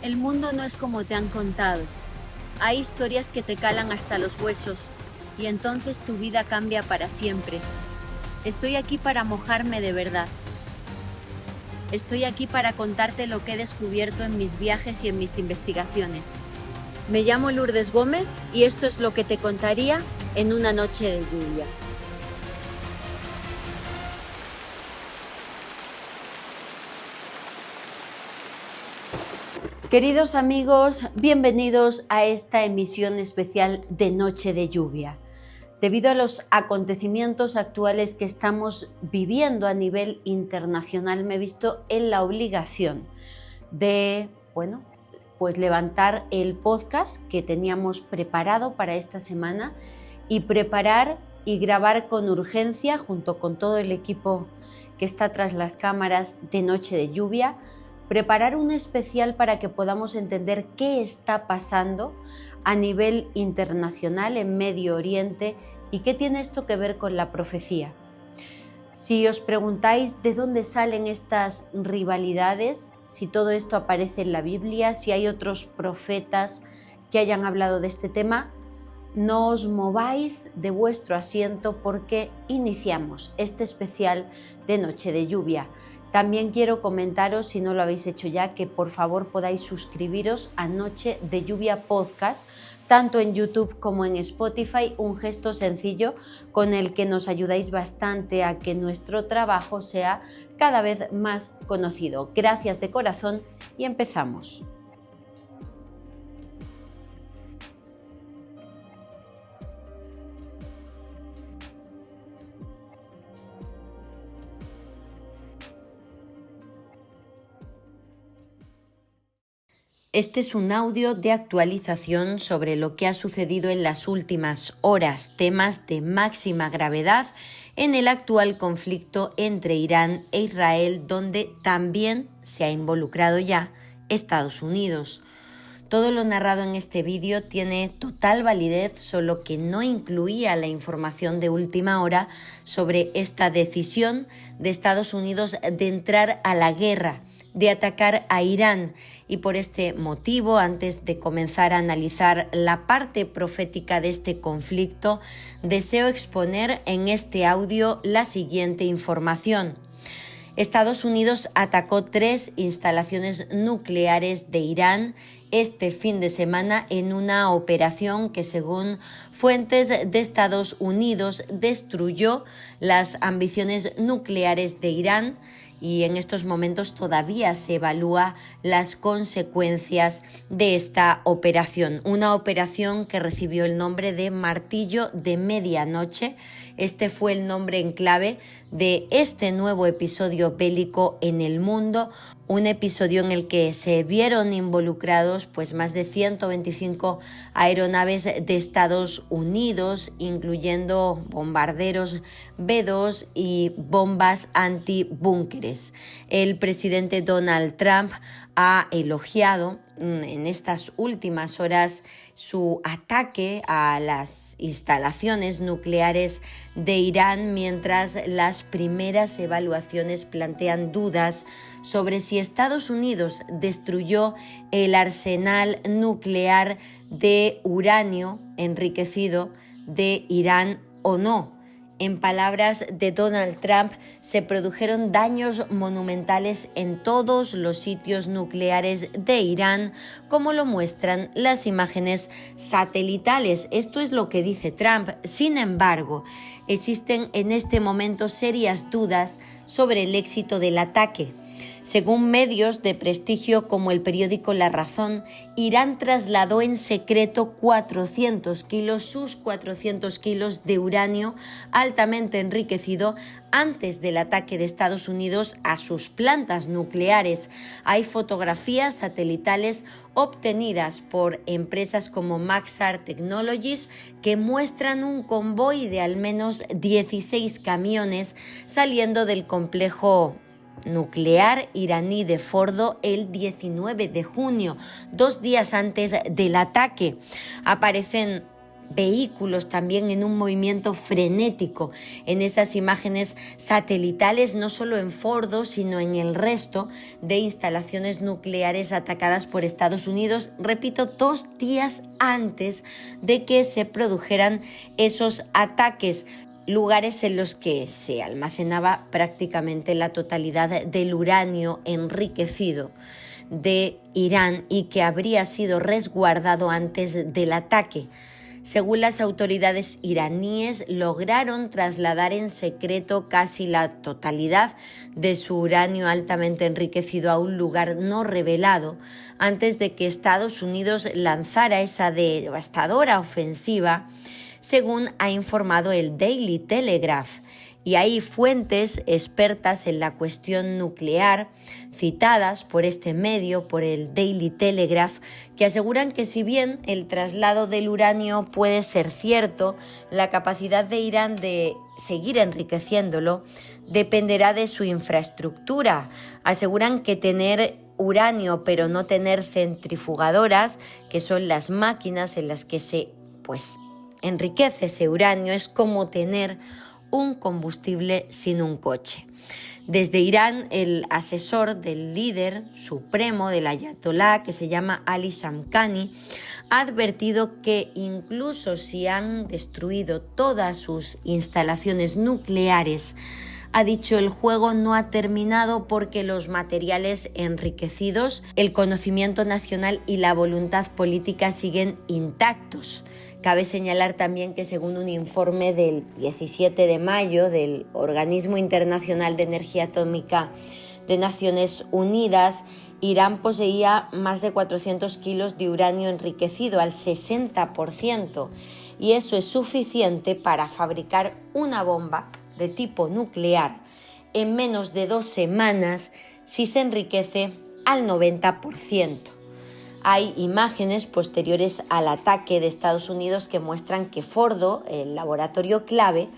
El mundo no es como te han contado. Hay historias que te calan hasta los huesos, y entonces tu vida cambia para siempre. Estoy aquí para mojarme de verdad. Estoy aquí para contarte lo que he descubierto en mis viajes y en mis investigaciones. Me llamo Lourdes Gómez y esto es lo que te contaría en una noche de lluvia. Queridos amigos, bienvenidos a esta emisión especial de Noche de Lluvia. Debido a los acontecimientos actuales que estamos viviendo a nivel internacional, me he visto en la obligación de, pues levantar el podcast que teníamos preparado para esta semana y preparar y grabar con urgencia, junto con todo el equipo que está tras las cámaras de Noche de Lluvia, preparar un especial para que podamos entender qué está pasando a nivel internacional en Medio Oriente y qué tiene esto que ver con la profecía. Si os preguntáis de dónde salen estas rivalidades, si todo esto aparece en la Biblia, si hay otros profetas que hayan hablado de este tema, no os mováis de vuestro asiento porque iniciamos este especial de Noche de Lluvia. También quiero comentaros, si no lo habéis hecho ya, que por favor podáis suscribiros a Noche de Lluvia Podcast, tanto en YouTube como en Spotify, un gesto sencillo con el que nos ayudáis bastante a que nuestro trabajo sea cada vez más conocido. Gracias de corazón y empezamos. Este es un audio de actualización sobre lo que ha sucedido en las últimas horas, temas de máxima gravedad en el actual conflicto entre Irán e Israel, donde también se ha involucrado ya Estados Unidos. Todo lo narrado en este vídeo tiene total validez, solo que no incluía la información de última hora sobre esta decisión de Estados Unidos de entrar a la guerra, de atacar a Irán, y por este motivo, antes de comenzar a analizar la parte profética de este conflicto, deseo exponer en este audio la siguiente información. Estados Unidos atacó 3 instalaciones nucleares de Irán este fin de semana en una operación que, según fuentes de Estados Unidos, destruyó las ambiciones nucleares de Irán, y en estos momentos todavía se evalúa las consecuencias de esta operación. Una operación que recibió el nombre de Martillo de Medianoche. Este fue el nombre en clave de este nuevo episodio bélico en el mundo, un episodio en el que se vieron involucrados pues más de 125 aeronaves de Estados Unidos, incluyendo bombarderos B-2 y bombas antibúnkeres. El presidente Donald Trump ha elogiado en estas últimas horas su ataque a las instalaciones nucleares de Irán, mientras las primeras evaluaciones plantean dudas sobre si Estados Unidos destruyó el arsenal nuclear de uranio enriquecido de Irán o no. En palabras de Donald Trump, se produjeron daños monumentales en todos los sitios nucleares de Irán, como lo muestran las imágenes satelitales. Esto es lo que dice Trump. Sin embargo, existen en este momento serias dudas sobre el éxito del ataque. Según medios de prestigio como el periódico La Razón, Irán trasladó en secreto sus 400 kilos de uranio altamente enriquecido antes del ataque de Estados Unidos a sus plantas nucleares. Hay fotografías satelitales obtenidas por empresas como Maxar Technologies que muestran un convoy de al menos 16 camiones saliendo del complejo nuclear iraní de Fordo el 19 de junio, 2 días antes del ataque. Aparecen vehículos también en un movimiento frenético en esas imágenes satelitales, no solo en Fordo, sino en el resto de instalaciones nucleares atacadas por Estados Unidos, repito, 2 días antes de que se produjeran esos ataques, lugares en los que se almacenaba prácticamente la totalidad del uranio enriquecido de Irán y que habría sido resguardado antes del ataque. Según las autoridades iraníes, lograron trasladar en secreto casi la totalidad de su uranio altamente enriquecido a un lugar no revelado antes de que Estados Unidos lanzara esa devastadora ofensiva, según ha informado el Daily Telegraph. Y hay fuentes expertas en la cuestión nuclear, citadas por este medio, por el Daily Telegraph, que aseguran que si bien el traslado del uranio puede ser cierto, la capacidad de Irán de seguir enriqueciéndolo dependerá de su infraestructura. Aseguran que tener uranio pero no tener centrifugadoras, que son las máquinas en las que se enriquece ese uranio, es como tener un combustible sin un coche. Desde Irán, el asesor del líder supremo del ayatolá, que se llama Ali Shamkhani, ha advertido que incluso si han destruido todas sus instalaciones nucleares, ha dicho, el juego no ha terminado porque los materiales enriquecidos, el conocimiento nacional y la voluntad política siguen intactos. Cabe señalar también que según un informe del 17 de mayo del Organismo Internacional de Energía Atómica de Naciones Unidas, Irán poseía más de 400 kilos de uranio enriquecido al 60%, y eso es suficiente para fabricar una bomba de tipo nuclear en menos de 2 semanas si se enriquece al 90%. Hay imágenes posteriores al ataque de Estados Unidos que muestran que Fordo, el laboratorio clave,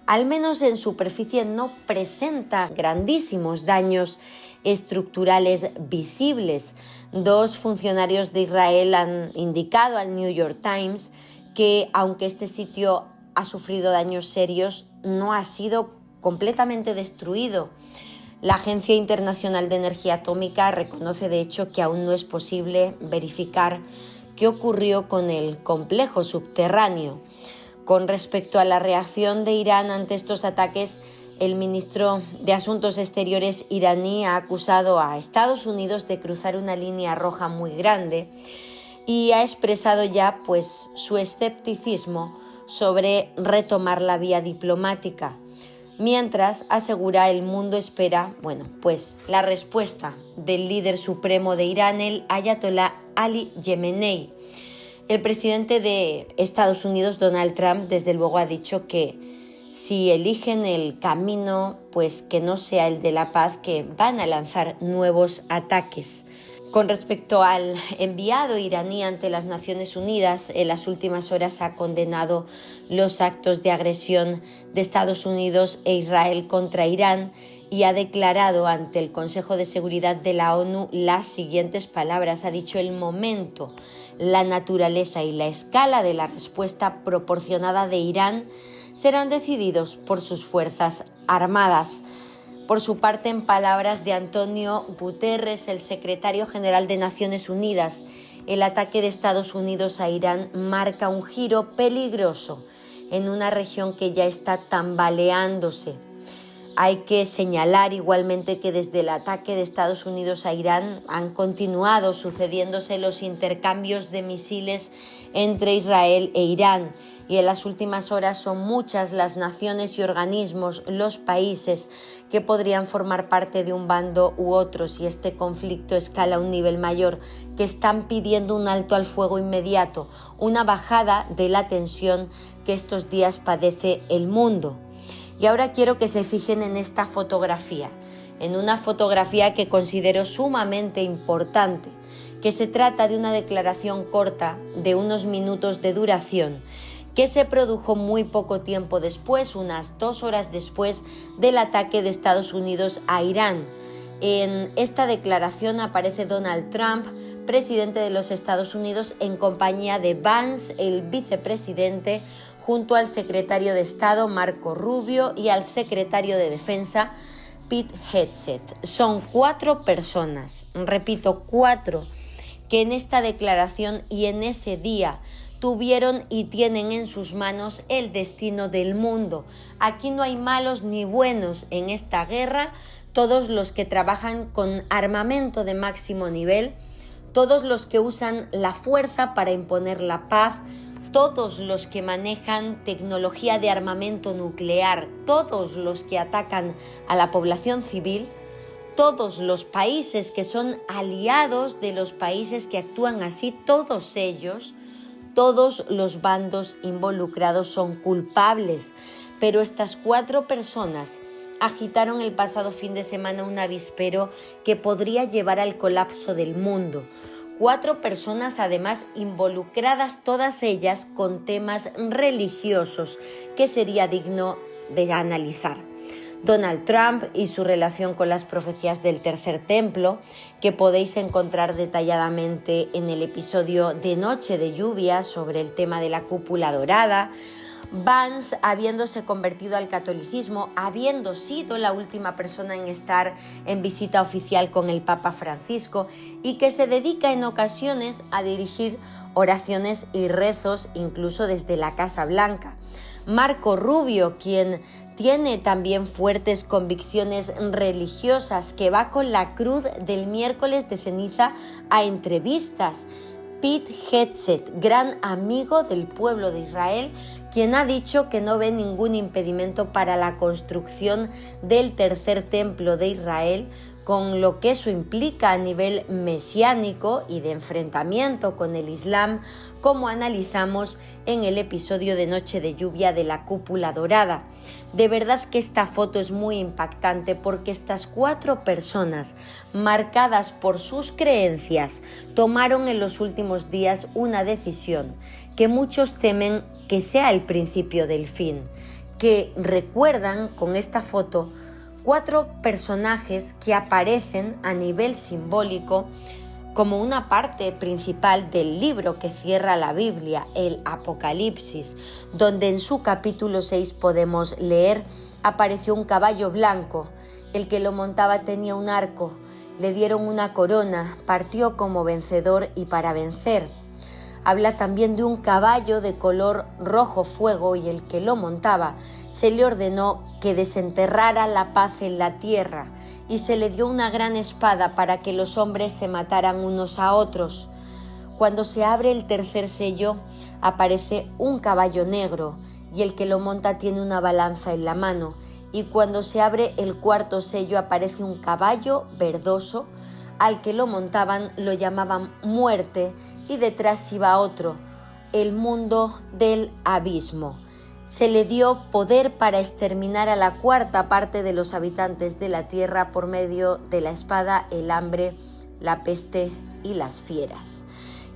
al menos en superficie no presenta grandísimos daños estructurales visibles. 2 funcionarios de Israel han indicado al New York Times que, aunque este sitio ha sufrido daños serios, no ha sido completamente destruido. La Agencia Internacional de Energía Atómica reconoce, de hecho, que aún no es posible verificar qué ocurrió con el complejo subterráneo. Con respecto a la reacción de Irán ante estos ataques, el ministro de Asuntos Exteriores iraní ha acusado a Estados Unidos de cruzar una línea roja muy grande y ha expresado ya su escepticismo sobre retomar la vía diplomática. Mientras, asegura, el mundo espera, la respuesta del líder supremo de Irán, el ayatolá Ali Khamenei. El presidente de Estados Unidos, Donald Trump, desde luego ha dicho que si eligen el camino, que no sea el de la paz, que van a lanzar nuevos ataques. Con respecto al enviado iraní ante las Naciones Unidas, en las últimas horas ha condenado los actos de agresión de Estados Unidos e Israel contra Irán y ha declarado ante el Consejo de Seguridad de la ONU las siguientes palabras. Ha dicho: el momento, la naturaleza y la escala de la respuesta proporcionada de Irán serán decididos por sus fuerzas armadas. Por su parte, en palabras de Antonio Guterres, el secretario general de Naciones Unidas, el ataque de Estados Unidos a Irán marca un giro peligroso en una región que ya está tambaleándose. Hay que señalar igualmente que desde el ataque de Estados Unidos a Irán han continuado sucediéndose los intercambios de misiles entre Israel e Irán, y en las últimas horas son muchas las naciones y organismos, los países que podrían formar parte de un bando u otro si este conflicto escala a un nivel mayor, que están pidiendo un alto al fuego inmediato, una bajada de la tensión que estos días padece el mundo. Y ahora quiero que se fijen en esta fotografía, en una fotografía que considero sumamente importante, que se trata de una declaración corta de unos minutos de duración, que se produjo muy poco tiempo después, unas 2 horas después del ataque de Estados Unidos a Irán. En esta declaración aparece Donald Trump presidente de los Estados Unidos en compañía de Vance, el vicepresidente, junto al secretario de Estado Marco Rubio y al secretario de Defensa Pete Hegseth. Son 4 personas, repito, 4, que en esta declaración y en ese día tuvieron y tienen en sus manos el destino del mundo. Aquí no hay malos ni buenos en esta guerra. Todos los que trabajan con armamento de máximo nivel, todos los que usan la fuerza para imponer la paz, todos los que manejan tecnología de armamento nuclear, todos los que atacan a la población civil, todos los países que son aliados de los países que actúan así, todos ellos, todos los bandos involucrados son culpables. Pero estas 4 personas agitaron el pasado fin de semana un avispero que podría llevar al colapso del mundo. 4 personas además involucradas todas ellas con temas religiosos que sería digno de analizar. Donald Trump y su relación con las profecías del tercer templo, que podéis encontrar detalladamente en el episodio de Noche de Lluvia sobre el tema de la cúpula dorada. Vance, habiéndose convertido al catolicismo, habiendo sido la última persona en estar en visita oficial con el Papa Francisco y que se dedica en ocasiones a dirigir oraciones y rezos incluso desde la Casa Blanca. Marco Rubio, quien tiene también fuertes convicciones religiosas, que va con la cruz del miércoles de ceniza a entrevistas. Pete Hegseth, gran amigo del pueblo de Israel, quien ha dicho que no ve ningún impedimento para la construcción del tercer templo de Israel, con lo que eso implica a nivel mesiánico y de enfrentamiento con el Islam, como analizamos en el episodio de Noche de Lluvia de la cúpula dorada. De verdad que esta foto es muy impactante porque estas 4 personas, marcadas por sus creencias, tomaron en los últimos días una decisión que muchos temen que sea el principio del fin, que recuerdan con esta foto 4 personajes que aparecen a nivel simbólico como una parte principal del libro que cierra la Biblia, el Apocalipsis, donde en su capítulo 6 podemos leer: apareció un caballo blanco, el que lo montaba tenía un arco, le dieron una corona, partió como vencedor y para vencer. Habla también de un caballo de color rojo fuego y el que lo montaba se le ordenó que desenterrara la paz en la tierra y se le dio una gran espada para que los hombres se mataran unos a otros. Cuando se abre el tercer sello aparece un caballo negro y el que lo monta tiene una balanza en la mano, y cuando se abre el cuarto sello aparece un caballo verdoso, al que lo montaban lo llamaban Muerte, y detrás iba otro, el mundo del abismo. Se le dio poder para exterminar a la 4ª parte de los habitantes de la tierra por medio de la espada, el hambre, la peste y las fieras.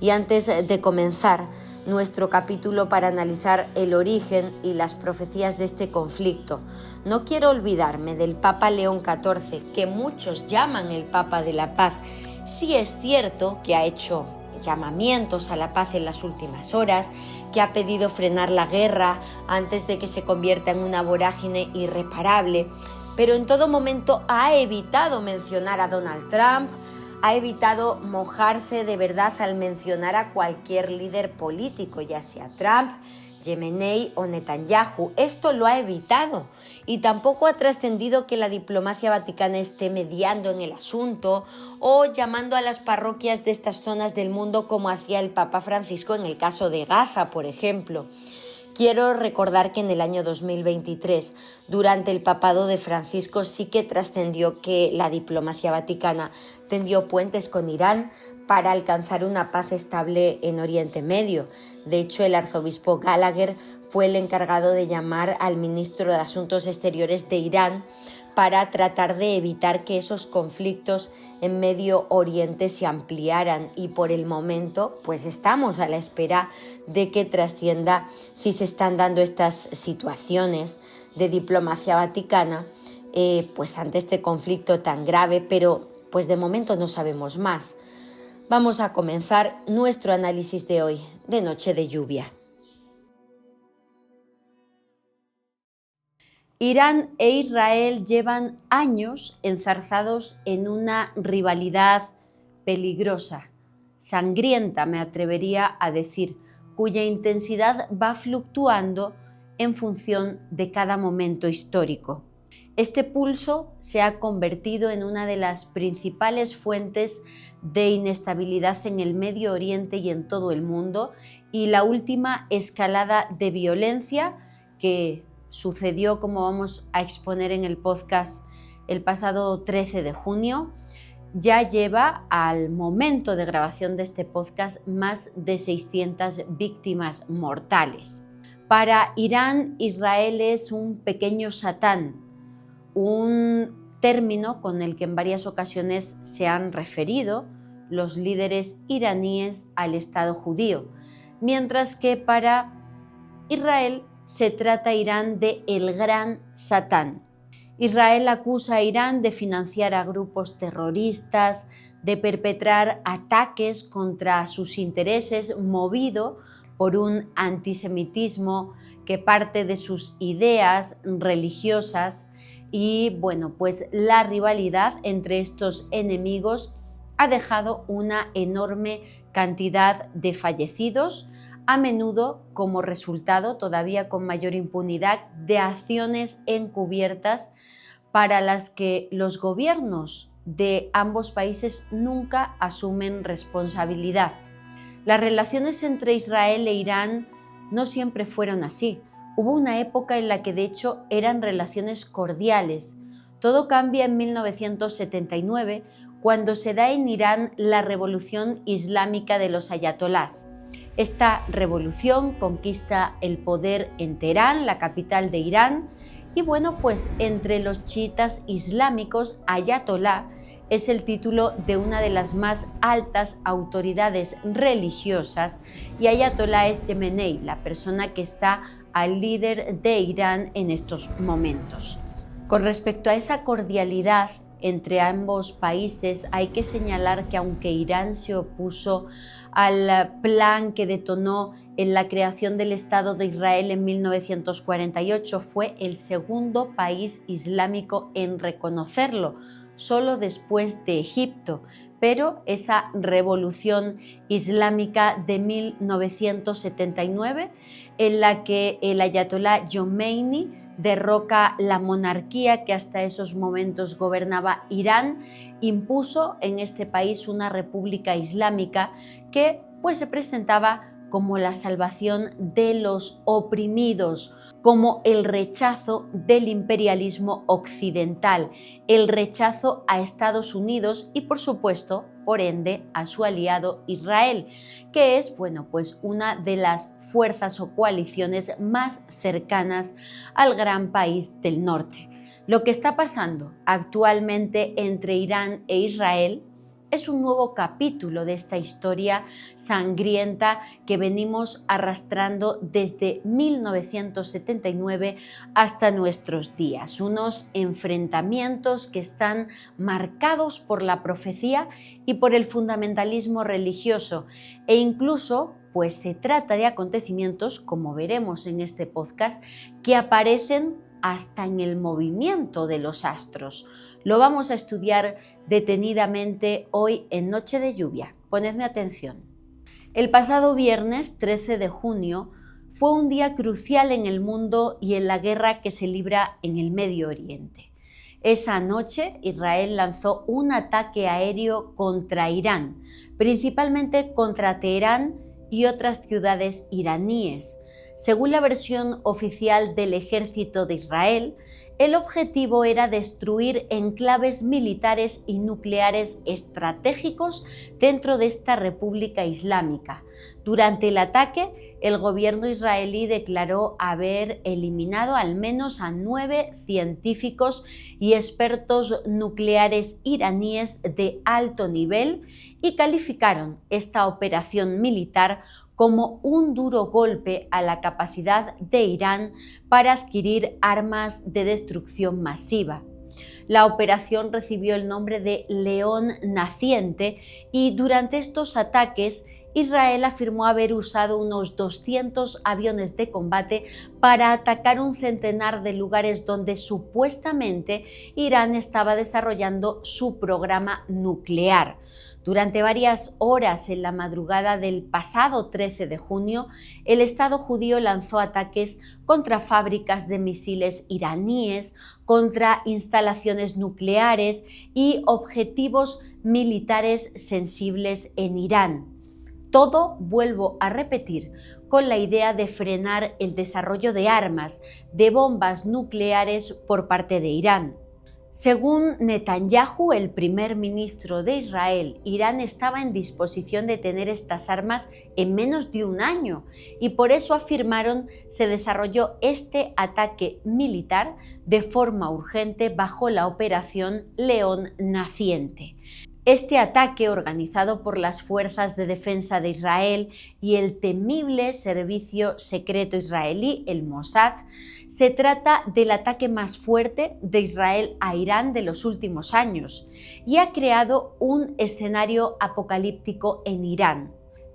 Y antes de comenzar nuestro capítulo para analizar el origen y las profecías de este conflicto, no quiero olvidarme del Papa León XIV, que muchos llaman el Papa de la Paz. Sí es cierto que ha hecho llamamientos a la paz en las últimas horas, que ha pedido frenar la guerra antes de que se convierta en una vorágine irreparable, pero en todo momento ha evitado mencionar a Donald Trump, ha evitado mojarse de verdad al mencionar a cualquier líder político, ya sea Trump, Yemeni o Netanyahu. Esto lo ha evitado y tampoco ha trascendido que la diplomacia vaticana esté mediando en el asunto o llamando a las parroquias de estas zonas del mundo como hacía el Papa Francisco en el caso de Gaza, por ejemplo. Quiero recordar que en el año 2023, durante el papado de Francisco, sí que trascendió que la diplomacia vaticana tendió puentes con Irán para alcanzar una paz estable en Oriente Medio. De hecho, el arzobispo Gallagher fue el encargado de llamar al ministro de Asuntos Exteriores de Irán para tratar de evitar que esos conflictos en Medio Oriente se ampliaran, y por el momento pues estamos a la espera de que trascienda si se están dando estas situaciones de diplomacia vaticana pues ante este conflicto tan grave, pero pues de momento no sabemos más. Vamos a comenzar nuestro análisis de hoy, de Noche de Lluvia. Irán e Israel llevan años enzarzados en una rivalidad peligrosa, sangrienta me atrevería a decir, cuya intensidad va fluctuando en función de cada momento histórico. Este pulso se ha convertido en una de las principales fuentes de inestabilidad en el Medio Oriente y en todo el mundo, y la última escalada de violencia que sucedió, como vamos a exponer en el podcast, el pasado 13 de junio, ya lleva al momento de grabación de este podcast más de 600 víctimas mortales. Para Irán, Israel es un pequeño Satán, un término con el que en varias ocasiones se han referido los líderes iraníes al Estado judío, mientras que para Israel se trata Irán de el gran Satán. Israel acusa a Irán de financiar a grupos terroristas, de perpetrar ataques contra sus intereses movido por un antisemitismo que parte de sus ideas religiosas. Y bueno, pues la rivalidad entre estos enemigos ha dejado una enorme cantidad de fallecidos, a menudo como resultado, todavía con mayor impunidad, de acciones encubiertas para las que los gobiernos de ambos países nunca asumen responsabilidad. Las relaciones entre Israel e Irán no siempre fueron así. Hubo una época en la que de hecho eran relaciones cordiales. Todo cambia en 1979, cuando se da en Irán la revolución islámica de los ayatolás. Esta revolución conquista el poder en Teherán, la capital de Irán, y bueno, pues entre los chiitas islámicos, ayatolá es el título de una de las más altas autoridades religiosas, y ayatolá es Jamenei, la persona que está al líder de Irán en estos momentos. Con respecto a esa cordialidad entre ambos países, hay que señalar que aunque Irán se opuso al plan que detonó en la creación del Estado de Israel en 1948, fue el segundo país islámico en reconocerlo, solo después de Egipto. Pero esa revolución islámica de 1979, en la que el ayatolá Jomeini derroca la monarquía que hasta esos momentos gobernaba Irán, impuso en este país una república islámica que pues se presentaba como la salvación de los oprimidos, como el rechazo del imperialismo occidental, el rechazo a Estados Unidos y, por supuesto, por ende, a su aliado Israel, que es, bueno, pues una de las fuerzas o coaliciones más cercanas al gran país del norte. Lo que está pasando actualmente entre Irán e Israel es un nuevo capítulo de esta historia sangrienta que venimos arrastrando desde 1979 hasta nuestros días. Unos enfrentamientos que están marcados por la profecía y por el fundamentalismo religioso, e incluso pues se trata de acontecimientos, como veremos en este podcast, que aparecen hasta en el movimiento de los astros. Lo vamos a estudiar detenidamente hoy en Noche de Lluvia. Ponedme atención. El pasado viernes 13 de junio fue un día crucial en el mundo y en la guerra que se libra en el Medio Oriente. Esa noche Israel lanzó un ataque aéreo contra Irán, principalmente contra Teherán y otras ciudades iraníes. Según la versión oficial del ejército de Israel, el objetivo era destruir enclaves militares y nucleares estratégicos dentro de esta República Islámica. Durante el ataque, el gobierno israelí declaró haber eliminado al menos a 9 científicos y expertos nucleares iraníes de alto nivel y calificaron esta operación militar como un duro golpe a la capacidad de Irán para adquirir armas de destrucción masiva. La operación recibió el nombre de León Naciente y durante estos ataques Israel afirmó haber usado unos 200 aviones de combate para atacar un centenar de lugares donde supuestamente Irán estaba desarrollando su programa nuclear. Durante varias horas en la madrugada del pasado 13 de junio, el Estado judío lanzó ataques contra fábricas de misiles iraníes, contra instalaciones nucleares y objetivos militares sensibles en Irán. Todo, vuelvo a repetir, con la idea de frenar el desarrollo de armas, de bombas nucleares por parte de Irán. Según Netanyahu, el primer ministro de Israel, Irán estaba en disposición de tener estas armas en menos de un año y por eso afirmaron se desarrolló este ataque militar de forma urgente bajo la operación León Naciente. Este ataque, organizado por las Fuerzas de Defensa de Israel y el temible servicio secreto israelí, el Mossad, se trata del ataque más fuerte de Israel a Irán de los últimos años y ha creado un escenario apocalíptico en Irán.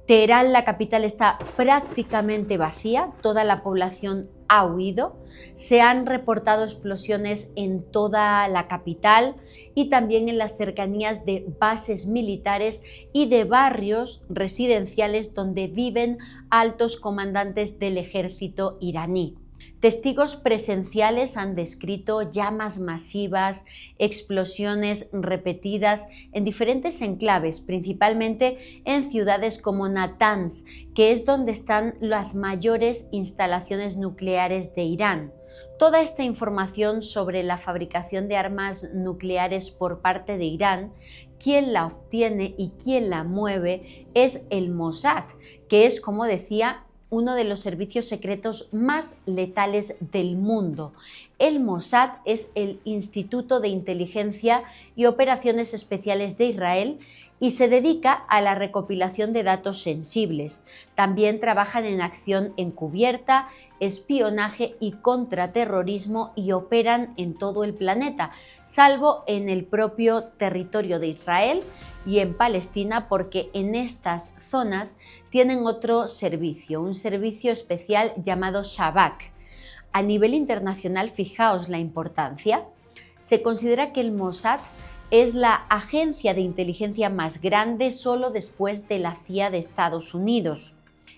Teherán, la capital, está prácticamente vacía, toda la población ha huido, se han reportado explosiones en toda la capital y también en las cercanías de bases militares y de barrios residenciales donde viven altos comandantes del ejército iraní. Testigos presenciales han descrito llamas masivas, explosiones repetidas en diferentes enclaves, principalmente en ciudades como Natanz, que es donde están las mayores instalaciones nucleares de Irán. Toda esta información sobre la fabricación de armas nucleares por parte de Irán, quien la obtiene y quien la mueve es el Mossad, que es, como decía, uno de los servicios secretos más letales del mundo. El Mossad es el Instituto de Inteligencia y Operaciones Especiales de Israel y se dedica a la recopilación de datos sensibles. También trabajan en acción encubierta, espionaje y contraterrorismo y operan en todo el planeta, salvo en el propio territorio de Israel y en Palestina, porque en estas zonas tienen otro servicio, un servicio especial llamado Shabak. A nivel internacional, fijaos la importancia, se considera que el Mossad es la agencia de inteligencia más grande solo después de la CIA de Estados Unidos.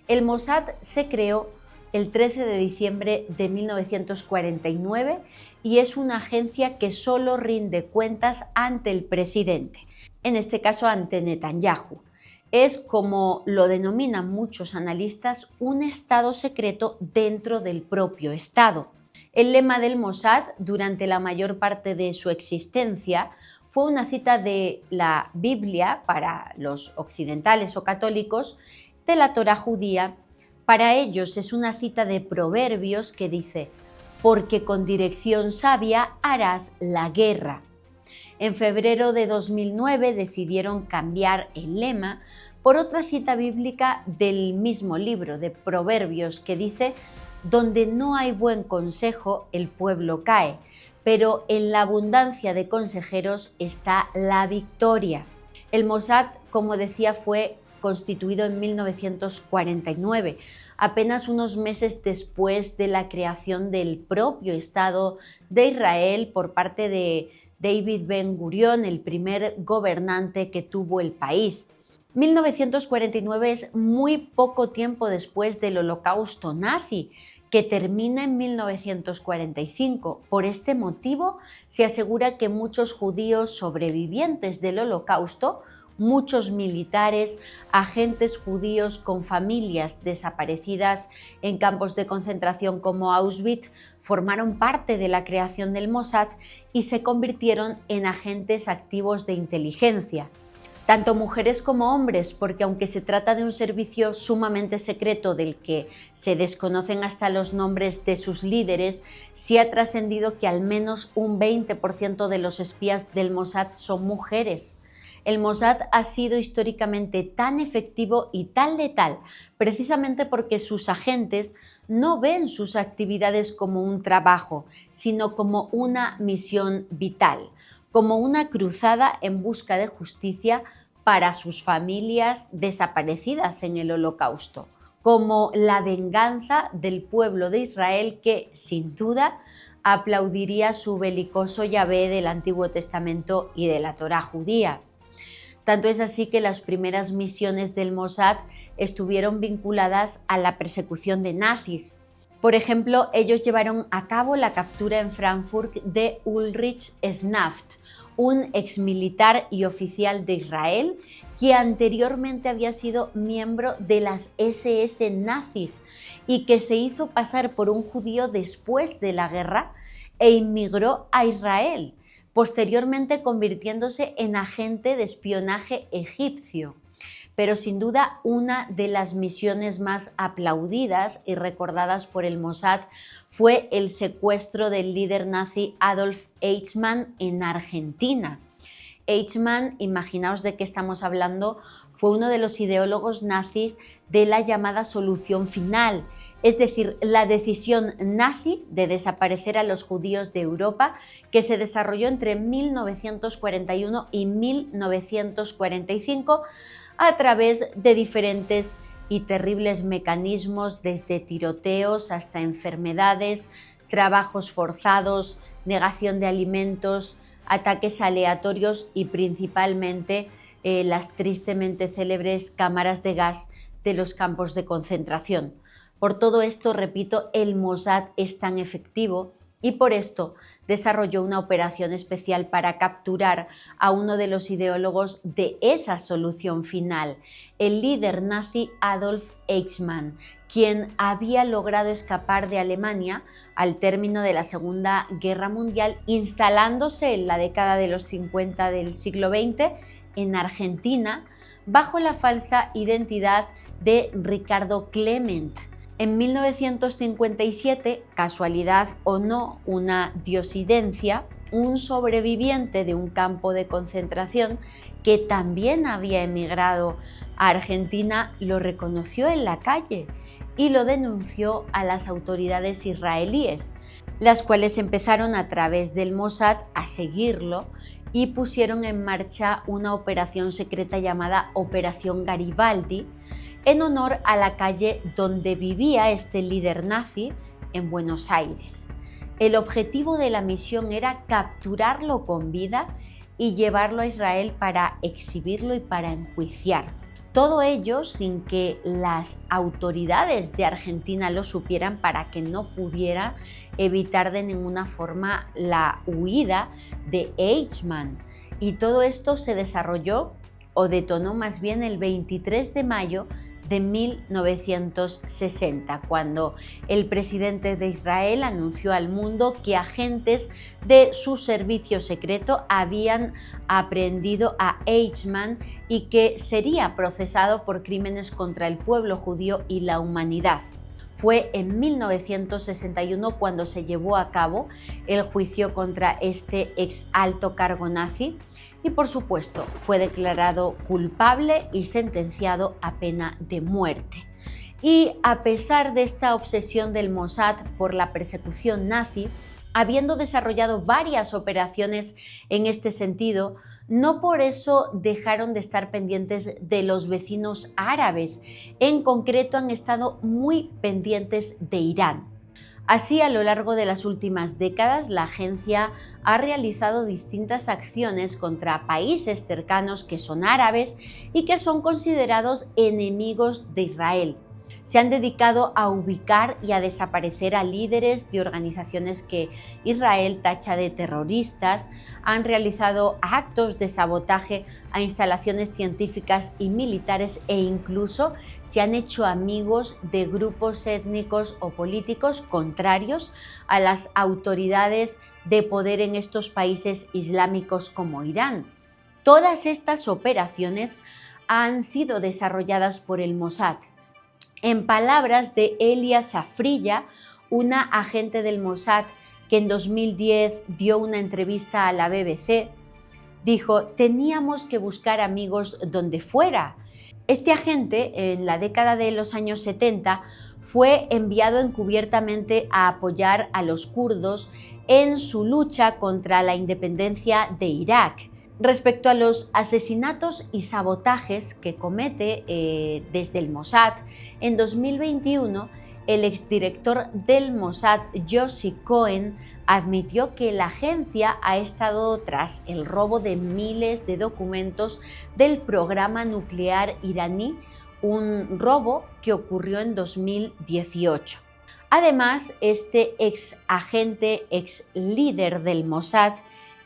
El Mossad se creó el 13 de diciembre de 1949 y es una agencia que solo rinde cuentas ante el presidente, en este caso ante Netanyahu. Es, como lo denominan muchos analistas, un estado secreto dentro del propio Estado. El lema del Mossad durante la mayor parte de su existencia fue una cita de la Biblia para los occidentales o católicos, de la Torá judía. Para ellos es una cita de Proverbios que dice: «Porque con dirección sabia harás la guerra». En febrero de 2009 decidieron cambiar el lema por otra cita bíblica del mismo libro de Proverbios que dice: «Donde no hay buen consejo, el pueblo cae, pero en la abundancia de consejeros está la victoria». El Mossad, como decía, fue constituido en 1949, apenas unos meses después de la creación del propio Estado de Israel por parte de David Ben Gurión, el primer gobernante que tuvo el país. 1949 es muy poco tiempo después del Holocausto nazi, que termina en 1945. Por este motivo, se asegura que muchos judíos sobrevivientes del Holocausto, muchos militares, agentes judíos con familias desaparecidas en campos de concentración como Auschwitz, formaron parte de la creación del Mossad y se convirtieron en agentes activos de inteligencia. Tanto mujeres como hombres, porque aunque se trata de un servicio sumamente secreto del que se desconocen hasta los nombres de sus líderes, sí ha trascendido que al menos un 20% de los espías del Mossad son mujeres. El Mossad ha sido históricamente tan efectivo y tan letal precisamente porque sus agentes no ven sus actividades como un trabajo, sino como una misión vital, como una cruzada en busca de justicia para sus familias desaparecidas en el Holocausto, como la venganza del pueblo de Israel que, sin duda, aplaudiría su belicoso Yahvé del Antiguo Testamento y de la Torá judía. Tanto es así que las primeras misiones del Mossad estuvieron vinculadas a la persecución de nazis. Por ejemplo, ellos llevaron a cabo la captura en Frankfurt de Ulrich Snaft, un exmilitar y oficial de Israel que anteriormente había sido miembro de las SS nazis y que se hizo pasar por un judío después de la guerra e inmigró a Israel, posteriormente convirtiéndose en agente de espionaje egipcio. Pero sin duda una de las misiones más aplaudidas y recordadas por el Mossad fue el secuestro del líder nazi Adolf Eichmann en Argentina. Eichmann, imaginaos de qué estamos hablando, fue uno de los ideólogos nazis de la llamada solución final, es decir, la decisión nazi de desaparecer a los judíos de Europa, que se desarrolló entre 1941 y 1945 a través de diferentes y terribles mecanismos, desde tiroteos hasta enfermedades, trabajos forzados, negación de alimentos, ataques aleatorios y principalmente las tristemente célebres cámaras de gas de los campos de concentración. Por todo esto, repito, el Mossad es tan efectivo y por esto desarrolló una operación especial para capturar a uno de los ideólogos de esa solución final, el líder nazi Adolf Eichmann, quien había logrado escapar de Alemania al término de la Segunda Guerra Mundial, instalándose en la década de los 50 del siglo XX en Argentina bajo la falsa identidad de Ricardo Klement. En 1957, casualidad o no, una diosidencia, un sobreviviente de un campo de concentración que también había emigrado a Argentina lo reconoció en la calle y lo denunció a las autoridades israelíes, las cuales empezaron a través del Mossad a seguirlo y pusieron en marcha una operación secreta llamada Operación Garibaldi, en honor a la calle donde vivía este líder nazi en Buenos Aires. El objetivo de la misión era capturarlo con vida y llevarlo a Israel para exhibirlo y para enjuiciarlo. Todo ello sin que las autoridades de Argentina lo supieran, para que no pudiera evitar de ninguna forma la huida de Eichmann. Y todo esto se desarrolló o detonó más bien el 23 de mayo de 1960, cuando el presidente de Israel anunció al mundo que agentes de su servicio secreto habían aprehendido a Eichmann y que sería procesado por crímenes contra el pueblo judío y la humanidad. Fue en 1961 cuando se llevó a cabo el juicio contra este ex alto cargo nazi, y por supuesto fue declarado culpable y sentenciado a pena de muerte. Y a pesar de esta obsesión del Mossad por la persecución nazi, habiendo desarrollado varias operaciones en este sentido, no por eso dejaron de estar pendientes de los vecinos árabes. En concreto, han estado muy pendientes de Irán. Así, a lo largo de las últimas décadas, la agencia ha realizado distintas acciones contra países cercanos que son árabes y que son considerados enemigos de Israel. Se han dedicado a ubicar y a desaparecer a líderes de organizaciones que Israel tacha de terroristas, han realizado actos de sabotaje a instalaciones científicas y militares e incluso se han hecho amigos de grupos étnicos o políticos contrarios a las autoridades de poder en estos países islámicos como Irán. Todas estas operaciones han sido desarrolladas por el Mossad. En palabras de Elia Safrilla, una agente del Mossad que en 2010 dio una entrevista a la BBC, Dijo: teníamos que buscar amigos donde fuera. Este agente, en la década de los años 70, fue enviado encubiertamente a apoyar a los kurdos en su lucha contra la independencia de Irak. Respecto a los asesinatos y sabotajes que comete desde el Mossad, en 2021 el exdirector del Mossad, Yossi Cohen, admitió que la agencia ha estado tras el robo de miles de documentos del programa nuclear iraní, un robo que ocurrió en 2018. Además, este ex agente, ex líder del Mossad,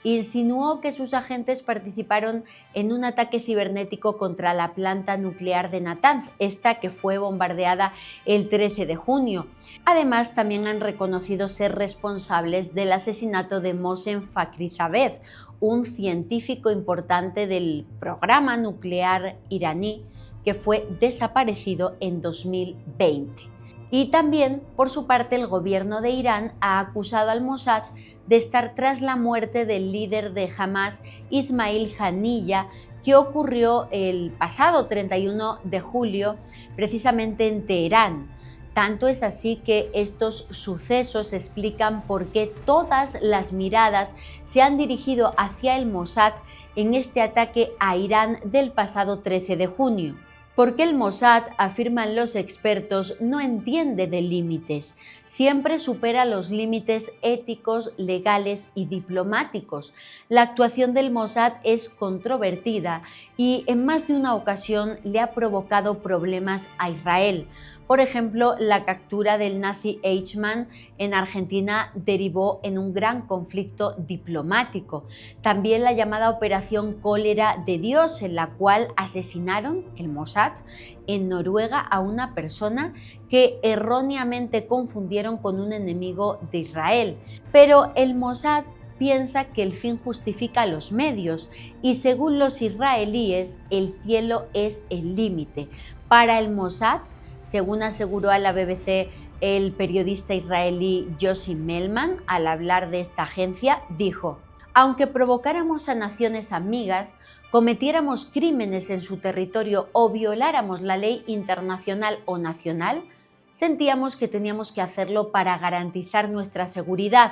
insinuó que sus agentes participaron en un ataque cibernético contra la planta nuclear de Natanz, esta que fue bombardeada el 13 de junio. Además, también han reconocido ser responsables del asesinato de Mohsen Fakhrizadeh, un científico importante del programa nuclear iraní que fue desaparecido en 2020. Y también, por su parte, el gobierno de Irán ha acusado al Mossad de estar tras la muerte del líder de Hamas, Ismail Haniyeh, que ocurrió el pasado 31 de julio, precisamente en Teherán. Tanto es así que estos sucesos explican por qué todas las miradas se han dirigido hacia el Mossad en este ataque a Irán del pasado 13 de junio. Porque el Mossad, afirman los expertos, no entiende de límites, siempre supera los límites éticos, legales y diplomáticos. La actuación del Mossad es controvertida y en más de una ocasión le ha provocado problemas a Israel. Por ejemplo, la captura del nazi Eichmann en Argentina derivó en un gran conflicto diplomático. También la llamada Operación Cólera de Dios, en la cual asesinaron el Mossad en Noruega a una persona que erróneamente confundieron con un enemigo de Israel. Pero el Mossad piensa que el fin justifica los medios y, según los israelíes, el cielo es el límite. Para el Mossad, según aseguró a la BBC el periodista israelí Yossi Melman, al hablar de esta agencia, dijo: aunque provocáramos a naciones amigas, cometiéramos crímenes en su territorio o violáramos la ley internacional o nacional, sentíamos que teníamos que hacerlo para garantizar nuestra seguridad.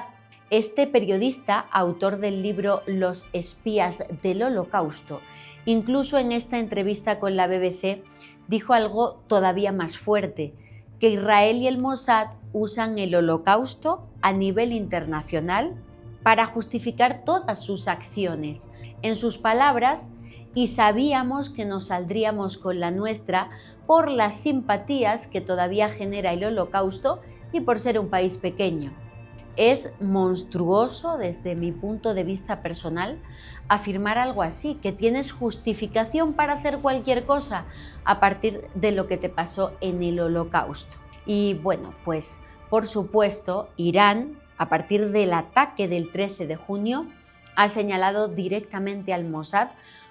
Este periodista, autor del libro Los espías del Holocausto, incluso en esta entrevista con la BBC, dijo algo todavía más fuerte: que Israel y el Mossad usan el Holocausto a nivel internacional para justificar todas sus acciones. En sus palabras, y sabíamos que nos saldríamos con la nuestra por las simpatías que todavía genera el Holocausto y por ser un país pequeño. Es monstruoso, desde mi punto de vista personal, afirmar algo así, que tienes justificación para hacer cualquier cosa a partir de lo que te pasó en el Holocausto. Y bueno, pues por supuesto, Irán, a partir del ataque del 13 de junio, ha señalado directamente al Mossad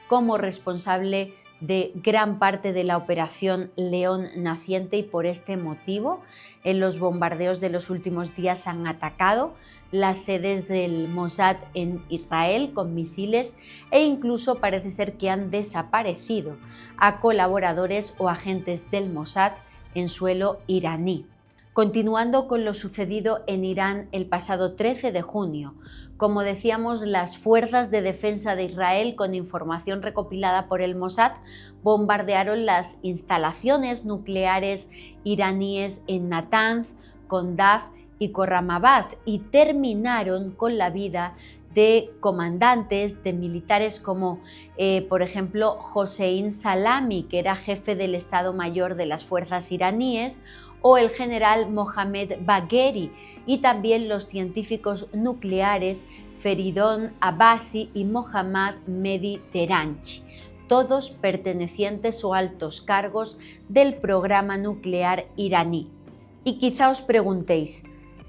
como responsable de gran parte de la operación León Naciente, y por este motivo en los bombardeos de los últimos días han atacado las sedes del Mossad en Israel con misiles e incluso parece ser que han desaparecido a colaboradores o agentes del Mossad en suelo iraní. Continuando con lo sucedido en Irán el pasado 13 de junio, como decíamos, las fuerzas de defensa de Israel, con información recopilada por el Mossad, bombardearon las instalaciones nucleares iraníes en Natanz, Kondaf y Khorramabad y terminaron con la vida de comandantes, de militares como, por ejemplo, Hossein Salami, que era jefe del Estado Mayor de las fuerzas iraníes, o el general Mohammad Bagheri, y también los científicos nucleares Feridun Abbasi y Mohammad Mehdi Teranchi, todos pertenecientes o altos cargos del programa nuclear iraní. Y quizá os preguntéis,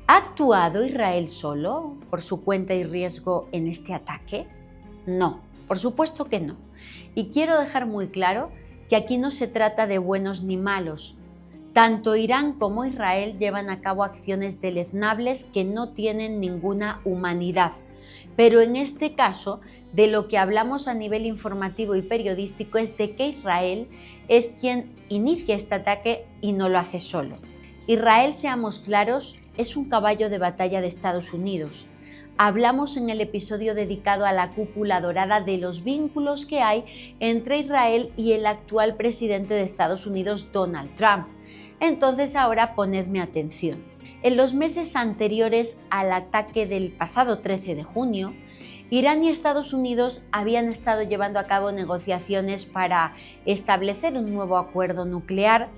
¿ha actuado Israel solo, por su cuenta y riesgo, en este ataque? No, por supuesto que no. Y quiero dejar muy claro que aquí no se trata de buenos ni malos. Tanto Irán como Israel llevan a cabo acciones deleznables que no tienen ninguna humanidad, pero en este caso De lo que hablamos a nivel informativo y periodístico es de que Israel es quien inicia este ataque y no lo hace solo. Israel, seamos claros, es un caballo de batalla de Estados Unidos. Hablamos en el episodio dedicado a la cúpula dorada de los vínculos que hay entre Israel y el actual presidente de Estados Unidos, Donald Trump. Entonces ahora ponedme atención. En los meses anteriores al ataque del pasado 13 de junio, Irán y Estados Unidos habían estado llevando a cabo negociaciones para establecer un nuevo acuerdo nuclear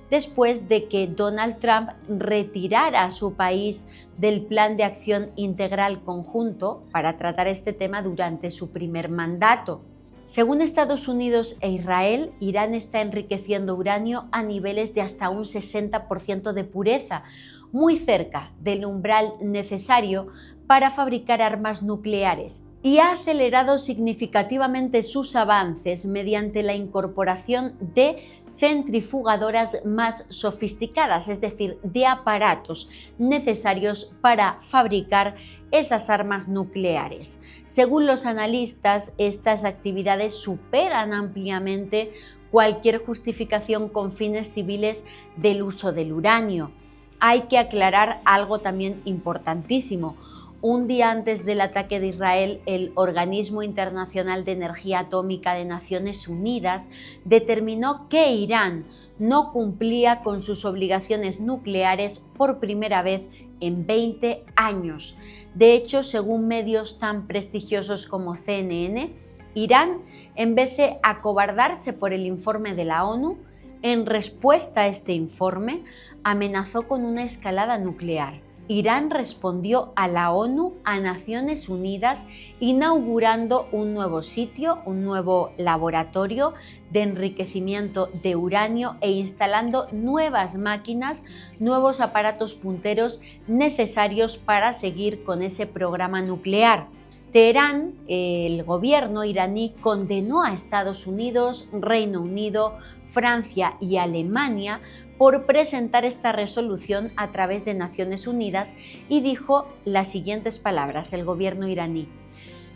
después de que Donald Trump retirara a su país del Plan de Acción Integral Conjunto para tratar este tema durante su primer mandato. Según Estados Unidos e Israel, Irán está enriqueciendo uranio a niveles de hasta un 60% de pureza, muy cerca del umbral necesario para fabricar armas nucleares, y ha acelerado significativamente sus avances mediante la incorporación de centrifugadoras más sofisticadas, es decir, de aparatos necesarios para fabricar esas armas nucleares. Según los analistas, estas actividades superan ampliamente cualquier justificación con fines civiles del uso del uranio. Hay que aclarar algo también importantísimo. Un día antes del ataque de Israel, el Organismo Internacional de Energía Atómica de Naciones Unidas determinó que Irán no cumplía con sus obligaciones nucleares por primera vez en 20 años. De hecho, según medios tan prestigiosos como CNN, Irán, en vez de acobardarse por el informe de la ONU, en respuesta a este informe, amenazó con una escalada nuclear. Irán respondió a la ONU, a Naciones Unidas, inaugurando un nuevo sitio, un nuevo laboratorio de enriquecimiento de uranio e instalando nuevas máquinas, nuevos aparatos punteros necesarios para seguir con ese programa nuclear. Teherán, el gobierno iraní, condenó a Estados Unidos, Reino Unido, Francia y Alemania por presentar esta resolución a través de Naciones Unidas y dijo las siguientes palabras, el gobierno iraní: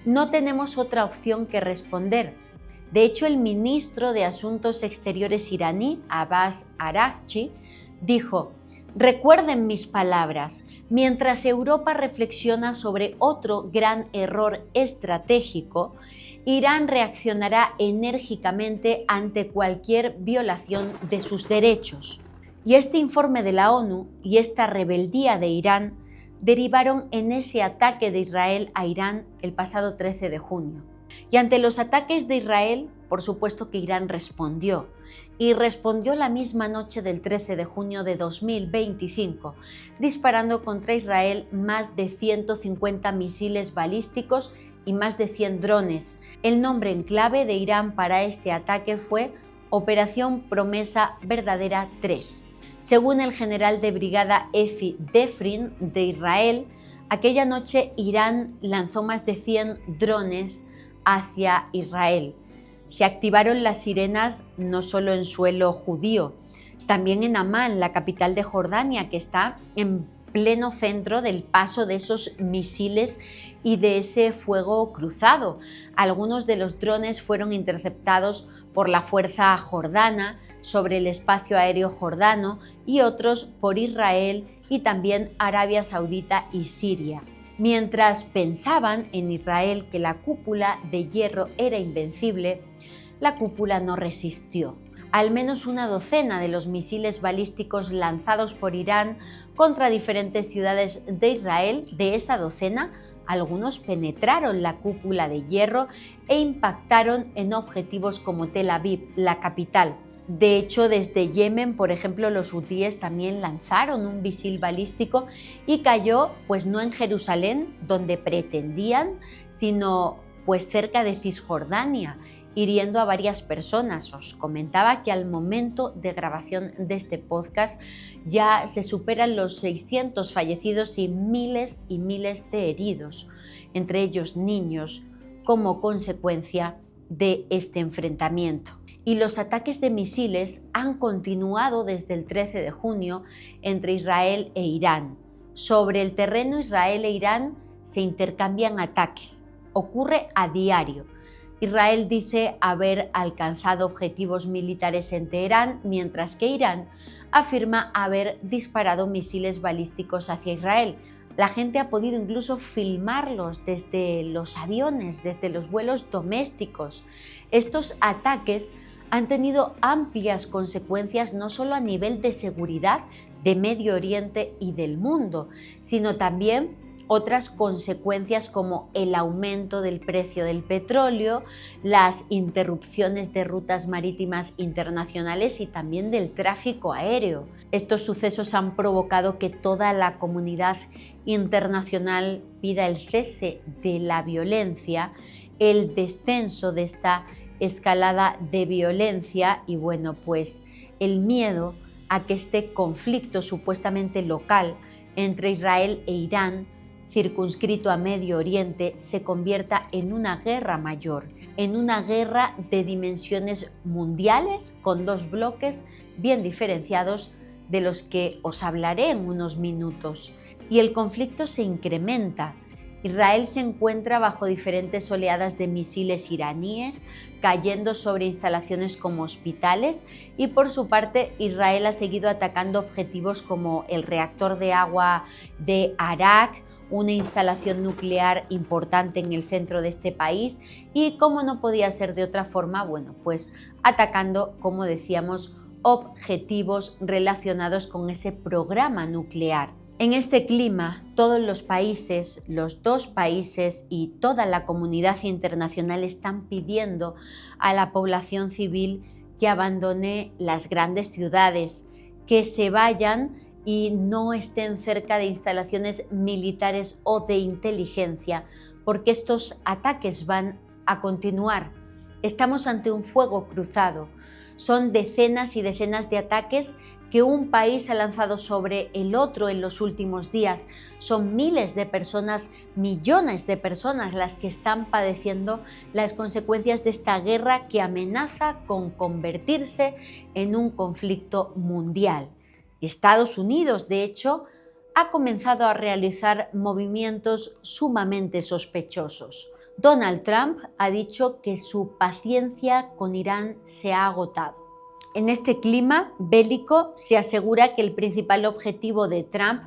no tenemos otra opción que responder. De hecho, el ministro de Asuntos Exteriores iraní, Abbas Araghchi, dijo: recuerden mis palabras, mientras Europa reflexiona sobre otro gran error estratégico, Irán reaccionará enérgicamente ante cualquier violación de sus derechos. Y este informe de la ONU y esta rebeldía de Irán derivaron en ese ataque de Israel a Irán el pasado 13 de junio. Y ante los ataques de Israel, por supuesto que Irán respondió, y respondió la misma noche del 13 de junio de 2025, disparando contra Israel más de 150 misiles balísticos y más de 100 drones. El nombre en clave de Irán para este ataque fue Operación Promesa Verdadera 3. Según el general de brigada Efi Defrin de Israel, aquella noche Irán lanzó más de 100 drones hacia Israel. Se activaron las sirenas no solo en suelo judío, también en Amán, la capital de Jordania, que está en pleno centro del paso de esos misiles y de ese fuego cruzado. Algunos de los drones fueron interceptados por la fuerza jordana sobre el espacio aéreo jordano y otros por Israel y también Arabia Saudita y Siria. Mientras pensaban en Israel que la cúpula de hierro era invencible, la cúpula no resistió. Al menos una docena de los misiles balísticos lanzados por Irán contra diferentes ciudades de Israel, de esa docena, algunos penetraron la cúpula de hierro e impactaron en objetivos como Tel Aviv, la capital. De hecho, desde Yemen, por ejemplo, los hutíes también lanzaron un misil balístico y cayó, pues no en Jerusalén, donde pretendían, sino pues cerca de Cisjordania, hiriendo a varias personas. Os comentaba que al momento de grabación de este podcast ya se superan los 600 fallecidos y miles de heridos, entre ellos niños, como consecuencia de este enfrentamiento. Y los ataques de misiles han continuado desde el 13 de junio entre Israel e Irán. Sobre el terreno, Israel e Irán se intercambian ataques. ocurre a diario. Israel dice haber alcanzado objetivos militares en Teherán, mientras que Irán afirma haber disparado misiles balísticos hacia Israel. La gente ha podido incluso filmarlos desde los aviones, desde los vuelos domésticos. Estos ataques han tenido amplias consecuencias no solo a nivel de seguridad de Medio Oriente y del mundo, sino también otras consecuencias como el aumento del precio del petróleo, las interrupciones de rutas marítimas internacionales y también del tráfico aéreo. Estos sucesos han provocado que toda la comunidad internacional pida el cese de la violencia, el descenso de esta escalada de violencia y pues el miedo a que este conflicto supuestamente local entre Israel e Irán, circunscrito a Medio Oriente, se convierta en una guerra mayor, en una guerra de dimensiones mundiales con dos bloques bien diferenciados de los que os hablaré en unos minutos. Y el conflicto se incrementa. Israel se encuentra bajo diferentes oleadas de misiles iraníes cayendo sobre instalaciones como hospitales y por su parte Israel ha seguido atacando objetivos como el reactor de agua de Arak, una instalación nuclear importante en el centro de este país y, como no podía ser de otra forma, pues atacando, como decíamos, objetivos relacionados con ese programa nuclear. En este clima, todos los países, los dos países y toda la comunidad internacional están pidiendo a la población civil que abandone las grandes ciudades, que se vayan y no estén cerca de instalaciones militares o de inteligencia, porque estos ataques van a continuar. Estamos ante un fuego cruzado. Son decenas y decenas de ataques que un país ha lanzado sobre el otro en los últimos días. Son miles de personas, millones de personas las que están padeciendo las consecuencias de esta guerra que amenaza con convertirse en un conflicto mundial. Estados Unidos, de hecho, ha comenzado a realizar movimientos sumamente sospechosos. Donald Trump ha dicho que su paciencia con Irán se ha agotado. En este clima bélico se asegura que el principal objetivo de Trump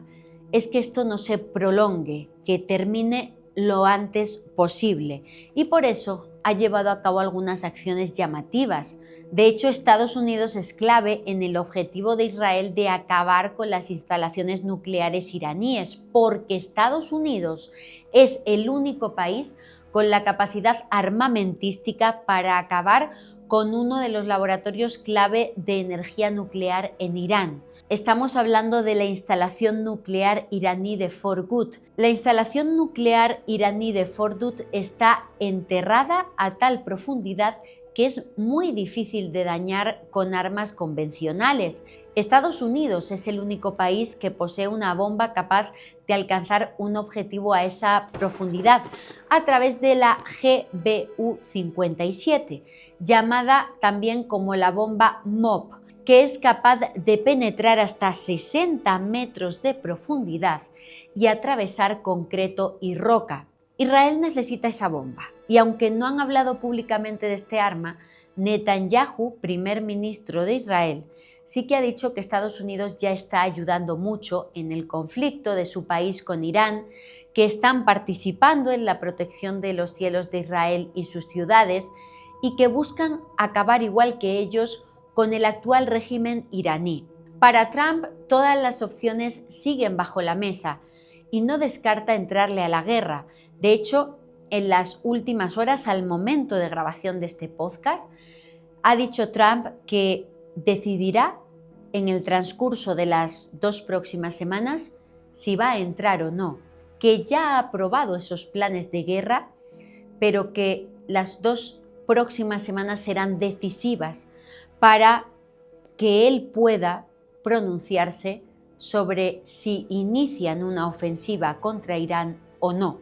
es que esto no se prolongue, que termine lo antes posible y por eso ha llevado a cabo algunas acciones llamativas. De hecho, Estados Unidos es clave en el objetivo de Israel de acabar con las instalaciones nucleares iraníes, porque Estados Unidos es el único país con la capacidad armamentística para acabar con uno de los laboratorios clave de energía nuclear en Irán. Estamos hablando de la instalación nuclear iraní de Fordoot. La instalación nuclear iraní de Fordoot está enterrada a tal profundidad que es muy difícil de dañar con armas convencionales. Estados Unidos es el único país que posee una bomba capaz de alcanzar un objetivo a esa profundidad a través de la GBU-57, llamada también como la bomba MOP, que es capaz de penetrar hasta 60 metros de profundidad y atravesar concreto y roca. Israel necesita esa bomba y aunque no han hablado públicamente de este arma, Netanyahu, primer ministro de Israel, sí que ha dicho que Estados Unidos ya está ayudando mucho en el conflicto de su país con Irán, que están participando en la protección de los cielos de Israel y sus ciudades y que buscan acabar igual que ellos con el actual régimen iraní. Para Trump, todas las opciones siguen bajo la mesa y no descarta entrarle a la guerra. De hecho, en las últimas horas, al momento de grabación de este podcast, ha dicho Trump que decidirá en el transcurso de las 2 próximas semanas si va a entrar o no, que ya ha aprobado esos planes de guerra, pero que las 2 próximas semanas serán decisivas para que él pueda pronunciarse sobre si inician una ofensiva contra Irán o no.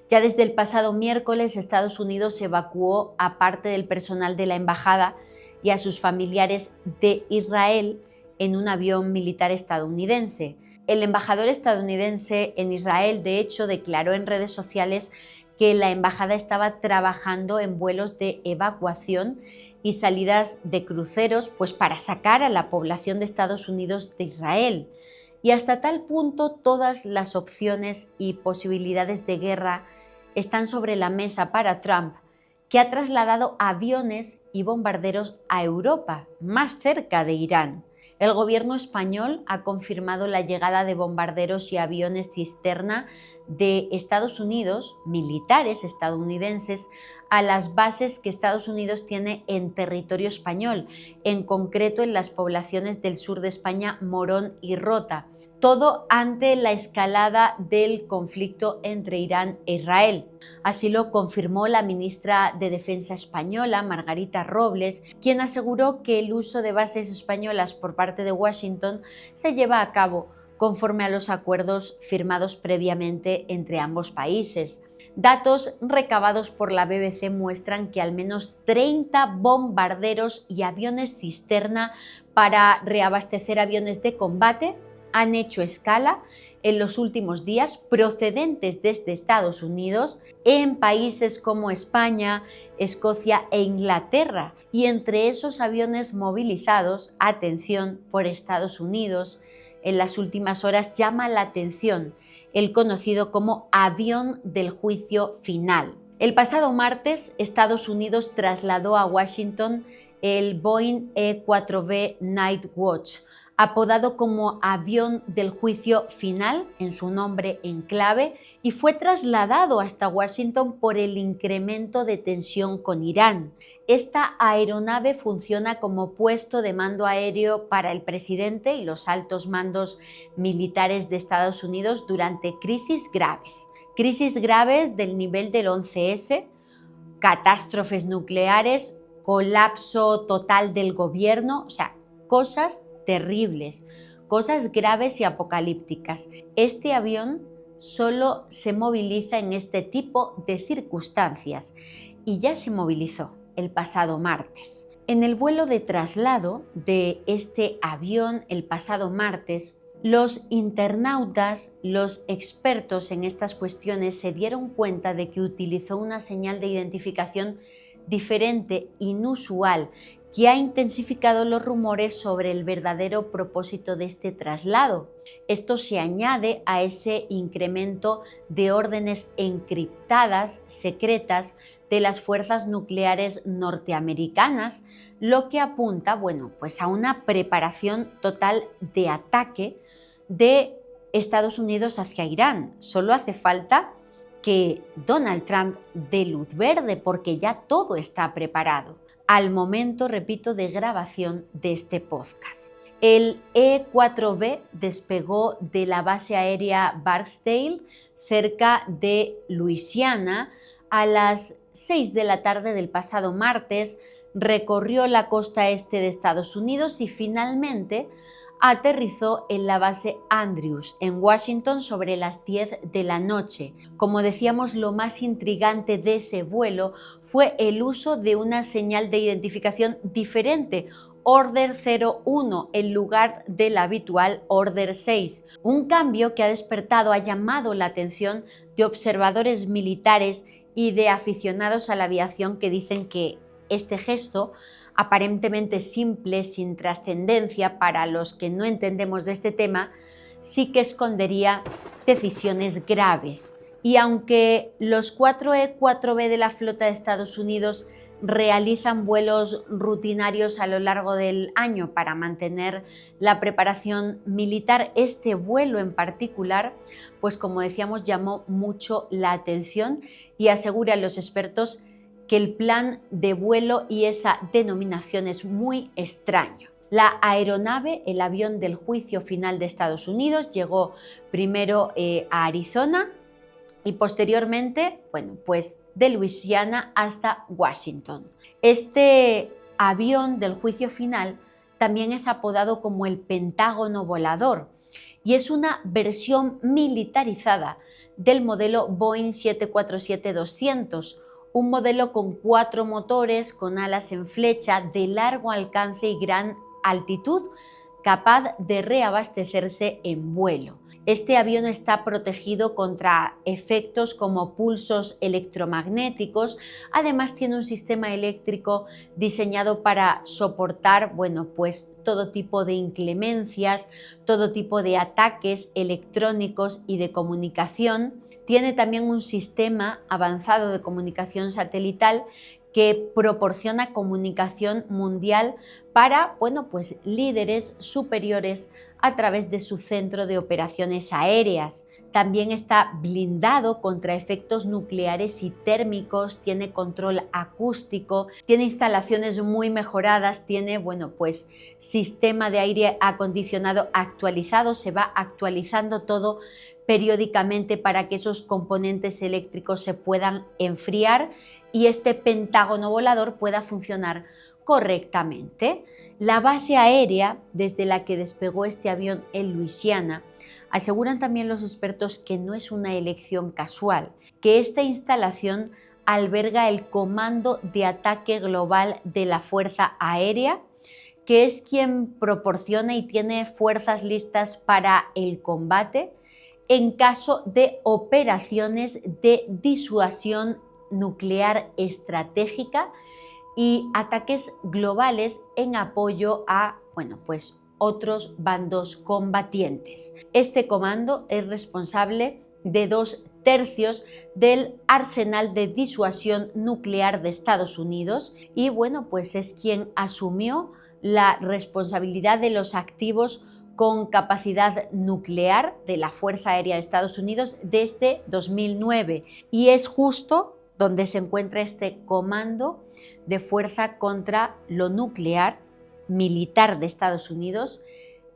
Ya desde el pasado miércoles, Estados Unidos evacuó a parte del personal de la embajada y a sus familiares de Israel en un avión militar estadounidense. El embajador estadounidense en Israel, de hecho, declaró en redes sociales que la embajada estaba trabajando en vuelos de evacuación y salidas de cruceros, pues para sacar a la población de Estados Unidos de Israel. Y hasta tal punto todas las opciones y posibilidades de guerra están sobre la mesa para Trump, que ha trasladado aviones y bombarderos a Europa, más cerca de Irán. El gobierno español ha confirmado la llegada de bombarderos y aviones cisterna de Estados Unidos, militares estadounidenses, a las bases que Estados Unidos tiene en territorio español, en concreto en las poblaciones del sur de España, Morón y Rota. Todo ante la escalada del conflicto entre Irán e Israel. Así lo confirmó la ministra de Defensa española, Margarita Robles, quien aseguró que el uso de bases españolas por parte de Washington se lleva a cabo conforme a los acuerdos firmados previamente entre ambos países. Datos recabados por la BBC muestran que al menos 30 bombarderos y aviones cisterna para reabastecer aviones de combate han hecho escala en los últimos días procedentes desde Estados Unidos en países como España, Escocia e Inglaterra. Y entre esos aviones movilizados, atención, por Estados Unidos, en las últimas horas llama la atención el conocido como avión del juicio final. El pasado martes, Estados Unidos trasladó a Washington el Boeing E-4B Nightwatch, apodado como avión del juicio final en su nombre en clave, y fue trasladado hasta Washington por el incremento de tensión con Irán. Esta aeronave funciona como puesto de mando aéreo para el presidente y los altos mandos militares de Estados Unidos durante crisis graves del nivel del 11S, catástrofes nucleares, colapso total del gobierno, o sea, cosas terribles, cosas graves y apocalípticas. Este avión solo se moviliza en este tipo de circunstancias y ya se movilizó el pasado martes. En el vuelo de traslado de este avión el pasado martes, los internautas, los expertos en estas cuestiones se dieron cuenta de que utilizó una señal de identificación diferente, inusual, que ha intensificado los rumores sobre el verdadero propósito de este traslado. Esto se añade a ese incremento de órdenes encriptadas, secretas, de las fuerzas nucleares norteamericanas, lo que apunta, pues a una preparación total de ataque de Estados Unidos hacia Irán. Solo hace falta que Donald Trump dé luz verde, porque ya todo está preparado. Al momento, repito, de grabación de este podcast. El E-4B despegó de la base aérea Barksdale, cerca de Luisiana, a las 6 de la tarde del pasado martes, recorrió la costa este de Estados Unidos y finalmente aterrizó en la base Andrews, en Washington, sobre las 10 de la noche. Como decíamos, lo más intrigante de ese vuelo fue el uso de una señal de identificación diferente, Order 01, en lugar de la habitual Order 6. Un cambio que ha llamado la atención de observadores militares y de aficionados a la aviación, que dicen que este gesto, aparentemente simple, sin trascendencia para los que no entendemos de este tema, sí que escondería decisiones graves. Y aunque los 4 E-4B de la flota de Estados Unidos realizan vuelos rutinarios a lo largo del año para mantener la preparación militar, este vuelo en particular, pues como decíamos, llamó mucho la atención y aseguran los expertos que el plan de vuelo y esa denominación es muy extraño. La aeronave, el avión del juicio final de Estados Unidos, llegó primero a Arizona y posteriormente, pues de Luisiana hasta Washington. Este avión del juicio final también es apodado como el Pentágono volador y es una versión militarizada del modelo Boeing 747-200, un modelo con 4 motores, con alas en flecha, de largo alcance y gran altitud, capaz de reabastecerse en vuelo. Este avión está protegido contra efectos como pulsos electromagnéticos. Además, tiene un sistema eléctrico diseñado para soportar, pues todo tipo de inclemencias, todo tipo de ataques electrónicos y de comunicación. Tiene también un sistema avanzado de comunicación satelital que proporciona comunicación mundial para, pues líderes superiores a través de su centro de operaciones aéreas. También está blindado contra efectos nucleares y térmicos, tiene control acústico, tiene instalaciones muy mejoradas, tiene, pues sistema de aire acondicionado actualizado, se va actualizando todo periódicamente para que esos componentes eléctricos se puedan enfriar y este pentágono volador pueda funcionar correctamente. La base aérea desde la que despegó este avión en Luisiana, aseguran también los expertos que no es una elección casual, que esta instalación alberga el Comando de Ataque Global de la Fuerza Aérea, que es quien proporciona y tiene fuerzas listas para el combate en caso de operaciones de disuasión nuclear estratégica y ataques globales en apoyo a, pues otros bandos combatientes. Este comando es responsable de 2/3 del arsenal de disuasión nuclear de Estados Unidos y, pues es quien asumió la responsabilidad de los activos con capacidad nuclear de la Fuerza Aérea de Estados Unidos desde 2009 y es justo donde se encuentra este Comando de Fuerza contra lo Nuclear militar de Estados Unidos,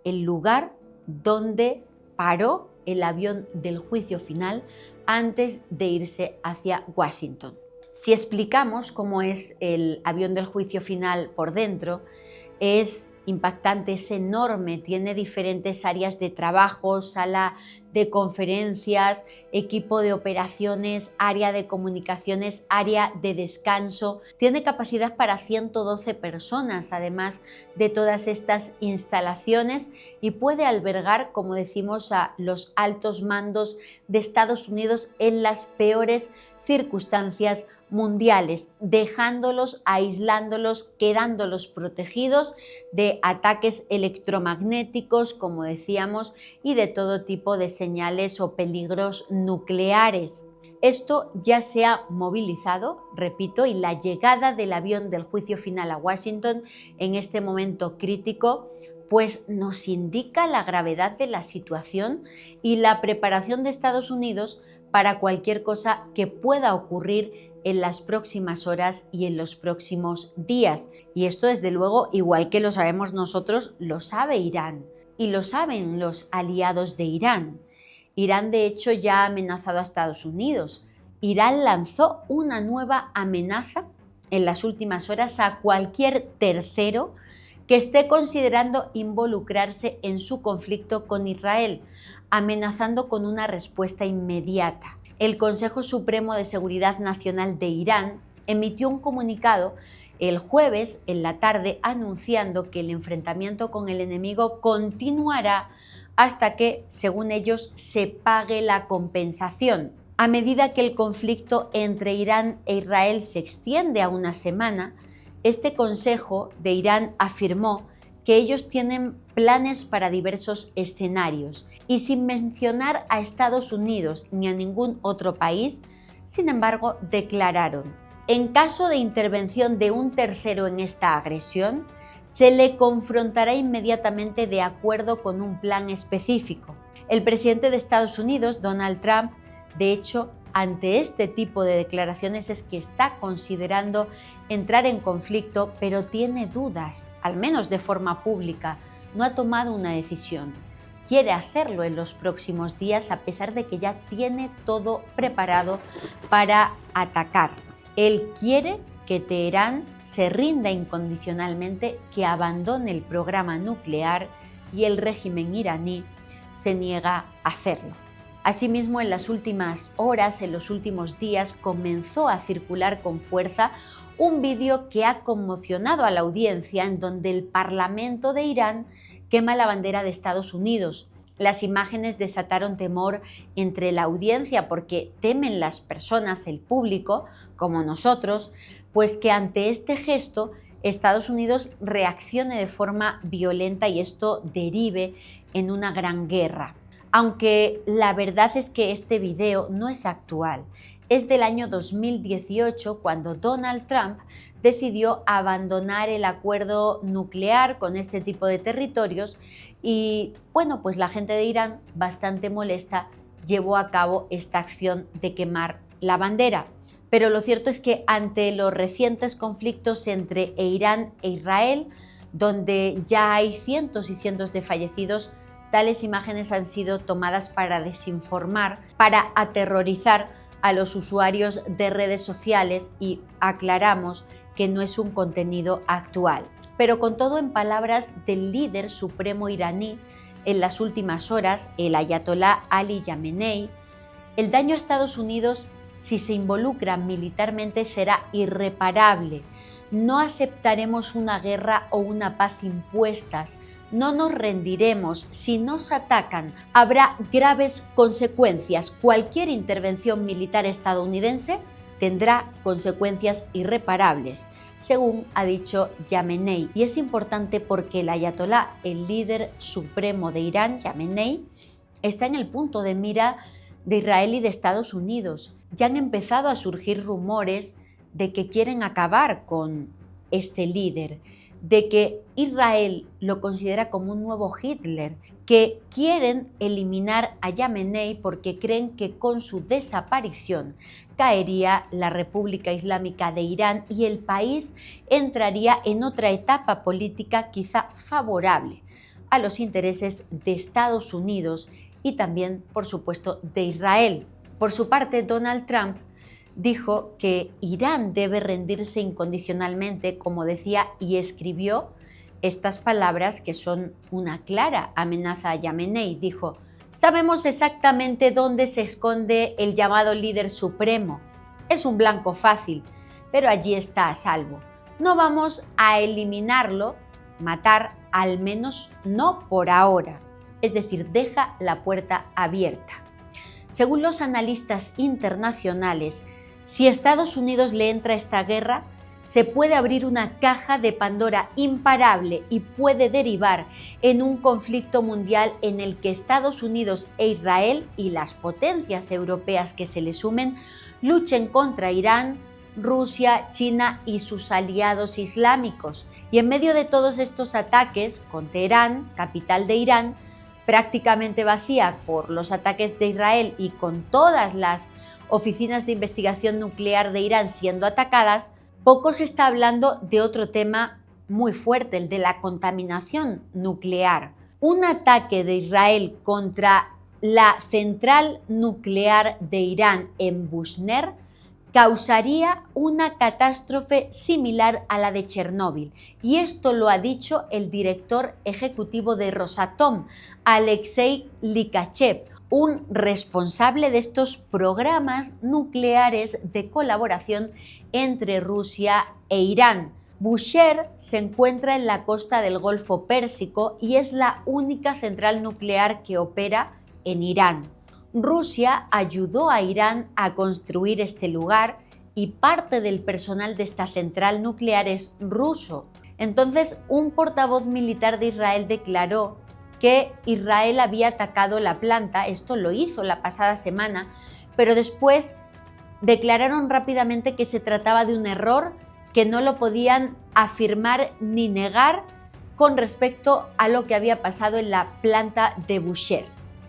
el lugar donde paró el avión del juicio final antes de irse hacia Washington. Si explicamos cómo es el avión del juicio final por dentro, es impactante, es enorme, tiene diferentes áreas de trabajo, sala de conferencias, equipo de operaciones, área de comunicaciones, área de descanso. Tiene capacidad para 112 personas, además de todas estas instalaciones, y puede albergar, como decimos, a los altos mandos de Estados Unidos en las peores circunstancias mundiales, dejándolos, aislándolos, quedándolos protegidos de ataques electromagnéticos, como decíamos, y de todo tipo de señales o peligros nucleares. Esto ya se ha movilizado, repito, y la llegada del avión del juicio final a Washington en este momento crítico pues nos indica la gravedad de la situación y la preparación de Estados Unidos para cualquier cosa que pueda ocurrir en las próximas horas y en los próximos días. Y esto, desde luego, igual que lo sabemos nosotros, lo sabe Irán y lo saben los aliados de Irán. Irán, de hecho, ya ha amenazado a Estados Unidos. Irán lanzó una nueva amenaza en las últimas horas a cualquier tercero que esté considerando involucrarse en su conflicto con Israel, amenazando con una respuesta inmediata. El Consejo Supremo de Seguridad Nacional de Irán emitió un comunicado el jueves en la tarde anunciando que el enfrentamiento con el enemigo continuará hasta que, según ellos, se pague la compensación. A medida que el conflicto entre Irán e Israel se extiende a una semana, este Consejo de Irán afirmó que ellos tienen planes para diversos escenarios y sin mencionar a Estados Unidos ni a ningún otro país, sin embargo, declararon: en caso de intervención de un tercero en esta agresión, se le confrontará inmediatamente de acuerdo con un plan específico. El presidente de Estados Unidos, Donald Trump, de hecho, ante este tipo de declaraciones es que está considerando entrar en conflicto, pero tiene dudas, al menos de forma pública. No ha tomado una decisión. Quiere hacerlo en los próximos días, a pesar de que ya tiene todo preparado para atacar. Él quiere que Teherán se rinda incondicionalmente, que abandone el programa nuclear, y el régimen iraní se niega a hacerlo. Asimismo, en las últimas horas, en los últimos días, comenzó a circular con fuerza un vídeo que ha conmocionado a la audiencia, en donde el Parlamento de Irán quema la bandera de Estados Unidos, Las imágenes desataron temor entre la audiencia porque temen las personas, el público, como nosotros, pues que ante este gesto Estados Unidos reaccione de forma violenta y esto derive en una gran guerra. Aunque la verdad es que este video no es actual, es del año 2018 cuando Donald Trump decidió abandonar el acuerdo nuclear con este tipo de territorios y, bueno, pues la gente de Irán, bastante molesta, llevó a cabo esta acción de quemar la bandera. Pero lo cierto es que ante los recientes conflictos entre Irán e Israel, donde ya hay cientos y cientos de fallecidos, tales imágenes han sido tomadas para desinformar, para aterrorizar a los usuarios de redes sociales y aclaramos que no es un contenido actual. Pero con todo, en palabras del líder supremo iraní, en las últimas horas, el ayatolá Ali Jamenei, el daño a Estados Unidos, si se involucra militarmente, será irreparable. No aceptaremos una guerra o una paz impuestas. No nos rendiremos. Si nos atacan, habrá graves consecuencias. Cualquier intervención militar estadounidense tendrá consecuencias irreparables, según ha dicho Jamenei. Y es importante porque el ayatolá, el líder supremo de Irán, Jamenei, está en el punto de mira de Israel y de Estados Unidos. Ya han empezado a surgir rumores de que quieren acabar con este líder, de que Israel lo considera como un nuevo Hitler, que quieren eliminar a Jamenei porque creen que con su desaparición caería la República Islámica de Irán y el país entraría en otra etapa política quizá favorable a los intereses de Estados Unidos y también, por supuesto, de Israel. Por su parte, Donald Trump dijo que Irán debe rendirse incondicionalmente, como decía, y escribió estas palabras que son una clara amenaza a Jamenei. Dijo: sabemos exactamente dónde se esconde el llamado líder supremo. Es un blanco fácil, pero allí está a salvo. No vamos a eliminarlo, matar, al menos no por ahora. Es decir, deja la puerta abierta. Según los analistas internacionales, si Estados Unidos le entra a esta guerra, se puede abrir una caja de Pandora imparable y puede derivar en un conflicto mundial en el que Estados Unidos e Israel y las potencias europeas que se le sumen luchen contra Irán, Rusia, China y sus aliados islámicos. Y en medio de todos estos ataques, con Teherán, capital de Irán, prácticamente vacía por los ataques de Israel y con todas las oficinas de investigación nuclear de Irán siendo atacadas, poco se está hablando de otro tema muy fuerte, el de la contaminación nuclear. Un ataque de Israel contra la central nuclear de Irán en Bushehr causaría una catástrofe similar a la de Chernóbil. Y esto lo ha dicho el director ejecutivo de Rosatom, Alexei Likachev, un responsable de estos programas nucleares de colaboración entre Rusia e Irán. Bushehr se encuentra en la costa del Golfo Pérsico y es la única central nuclear que opera en Irán. Rusia ayudó a Irán a construir este lugar y parte del personal de esta central nuclear es ruso. Entonces, un portavoz militar de Israel declaró que Israel había atacado la planta, esto lo hizo la pasada semana, pero después declararon rápidamente que se trataba de un error, que no lo podían afirmar ni negar con respecto a lo que había pasado en la planta de Bushehr.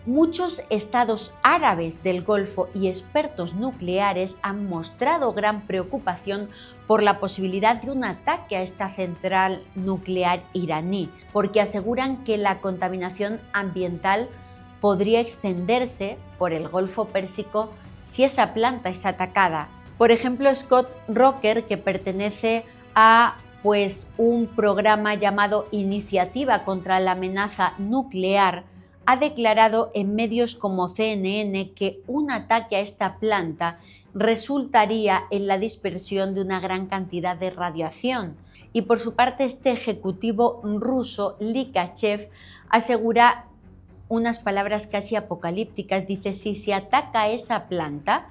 Muchos estados árabes del Golfo y expertos nucleares han mostrado gran preocupación por la posibilidad de un ataque a esta central nuclear iraní, porque aseguran que la contaminación ambiental podría extenderse por el Golfo Pérsico si esa planta es atacada. Por ejemplo, Scott Rocker, que pertenece a un programa llamado Iniciativa contra la Amenaza Nuclear, ha declarado en medios como CNN que un ataque a esta planta resultaría en la dispersión de una gran cantidad de radiación. Y por su parte, este ejecutivo ruso, Likachev, asegura unas palabras casi apocalípticas. Dice, si se ataca esa planta,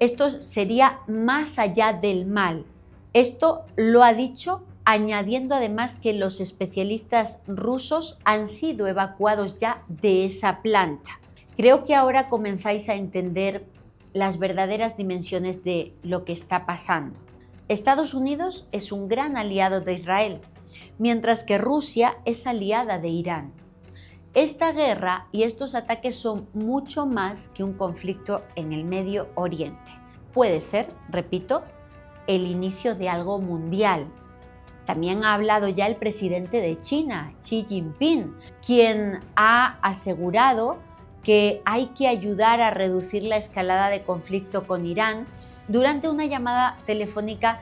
esto sería más allá del mal. Esto lo ha dicho añadiendo además que los especialistas rusos han sido evacuados ya de esa planta. Creo que ahora comenzáis a entender las verdaderas dimensiones de lo que está pasando. Estados Unidos es un gran aliado de Israel, mientras que Rusia es aliada de Irán. Esta guerra y estos ataques son mucho más que un conflicto en el Medio Oriente. Puede ser, repito, el inicio de algo mundial. También ha hablado ya el presidente de China, Xi Jinping, quien ha asegurado que hay que ayudar a reducir la escalada de conflicto con Irán durante una llamada telefónica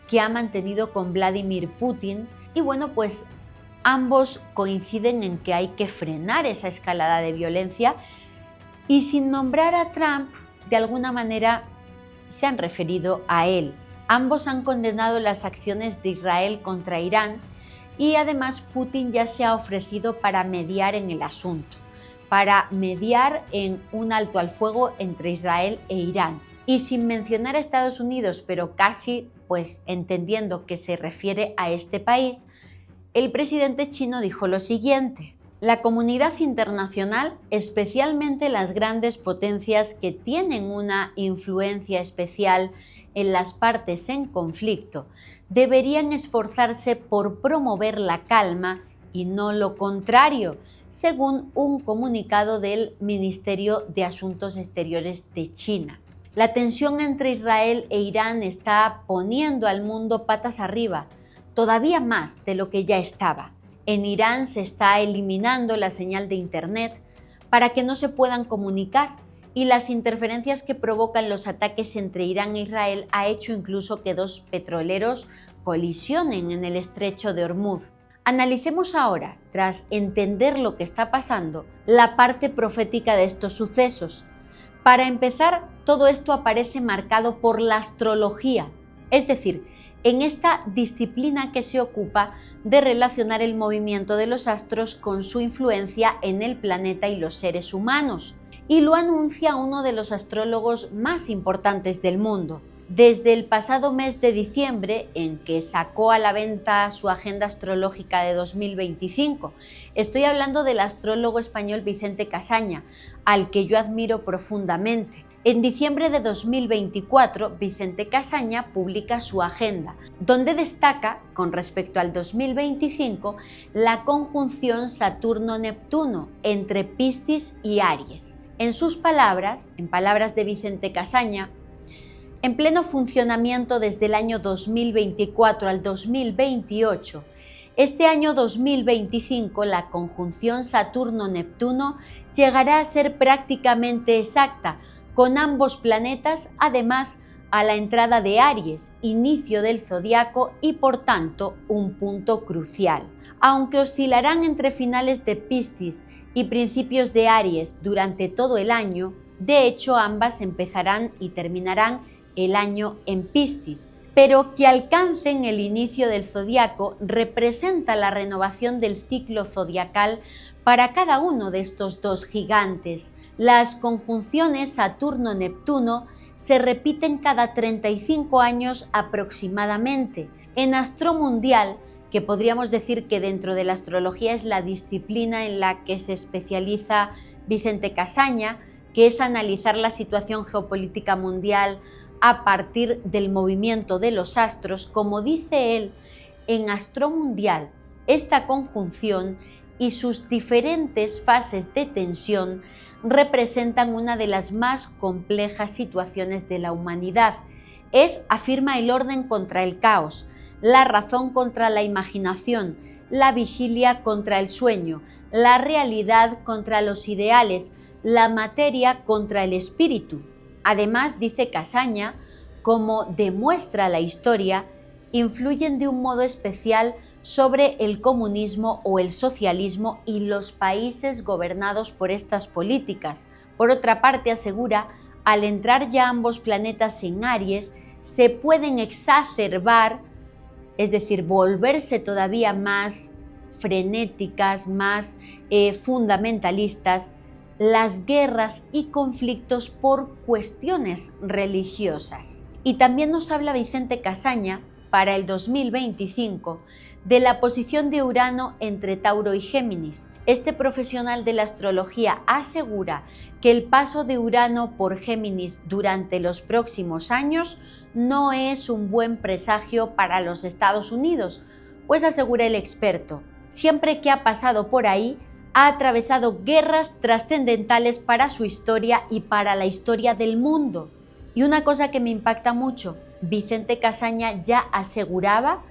que ha mantenido con Vladimir Putin. Y bueno, pues ambos coinciden en que hay que frenar esa escalada de violencia y sin nombrar a Trump, de alguna manera se han referido a él. Ambos han condenado las acciones de Israel contra Irán y además Putin ya se ha ofrecido para mediar en el asunto, para mediar en un alto al fuego entre Israel e Irán. Y sin mencionar a Estados Unidos, pero casi pues entendiendo que se refiere a este país, el presidente chino dijo lo siguiente: la comunidad internacional, especialmente las grandes potencias que tienen una influencia especial en las partes en conflicto, deberían esforzarse por promover la calma y no lo contrario, según un comunicado del Ministerio de Asuntos Exteriores de China. La tensión entre Israel e Irán está poniendo al mundo patas arriba, todavía más de lo que ya estaba. En Irán se está eliminando la señal de Internet para que no se puedan comunicar, y las interferencias que provocan los ataques entre Irán e Israel ha hecho incluso que dos petroleros colisionen en el estrecho de Hormuz. Analicemos ahora, tras entender lo que está pasando, la parte profética de estos sucesos. Para empezar, todo esto aparece marcado por la astrología, es decir, en esta disciplina que se ocupa de relacionar el movimiento de los astros con su influencia en el planeta y los seres humanos. Y lo anuncia uno de los astrólogos más importantes del mundo. Desde el pasado mes de diciembre, en que sacó a la venta su agenda astrológica de 2025, estoy hablando del astrólogo español Vicente Casaña, al que yo admiro profundamente. En diciembre de 2024, Vicente Casaña publica su agenda, donde destaca, con respecto al 2025, la conjunción Saturno-Neptuno entre Piscis y Aries. En sus palabras, en palabras de Vicente Casaña, en pleno funcionamiento desde el año 2024 al 2028, este año 2025 la conjunción Saturno-Neptuno llegará a ser prácticamente exacta, con ambos planetas además a la entrada de Aries, inicio del zodiaco y por tanto un punto crucial. Aunque oscilarán entre finales de Piscis y principios de Aries durante todo el año, de hecho ambas empezarán y terminarán el año en Piscis, pero que alcancen el inicio del zodiaco representa la renovación del ciclo zodiacal para cada uno de estos dos gigantes. Las conjunciones Saturno-Neptuno se repiten cada 35 años aproximadamente. En astromundial, que podríamos decir que dentro de la astrología es la disciplina en la que se especializa Vicente Casaña, que es analizar la situación geopolítica mundial a partir del movimiento de los astros, como dice él, en astromundial, esta conjunción y sus diferentes fases de tensión representan una de las más complejas situaciones de la humanidad. Es, afirma, el orden contra el caos, la razón contra la imaginación, la vigilia contra el sueño, la realidad contra los ideales, la materia contra el espíritu. Además, dice Casaña, como demuestra la historia, influyen de un modo especial sobre el comunismo o el socialismo y los países gobernados por estas políticas. Por otra parte, asegura, al entrar ya ambos planetas en Aries, se pueden exacerbar, es decir, volverse todavía más frenéticas, más fundamentalistas, las guerras y conflictos por cuestiones religiosas. Y también nos habla Vicente Casaña para el 2025 de la posición de Urano entre Tauro y Géminis. Este profesional de la astrología asegura que el paso de Urano por Géminis durante los próximos años no es un buen presagio para los Estados Unidos, pues asegura el experto, siempre que ha pasado por ahí, ha atravesado guerras trascendentales para su historia y para la historia del mundo. Y una cosa que me impacta mucho, Vicente Casaña ya aseguraba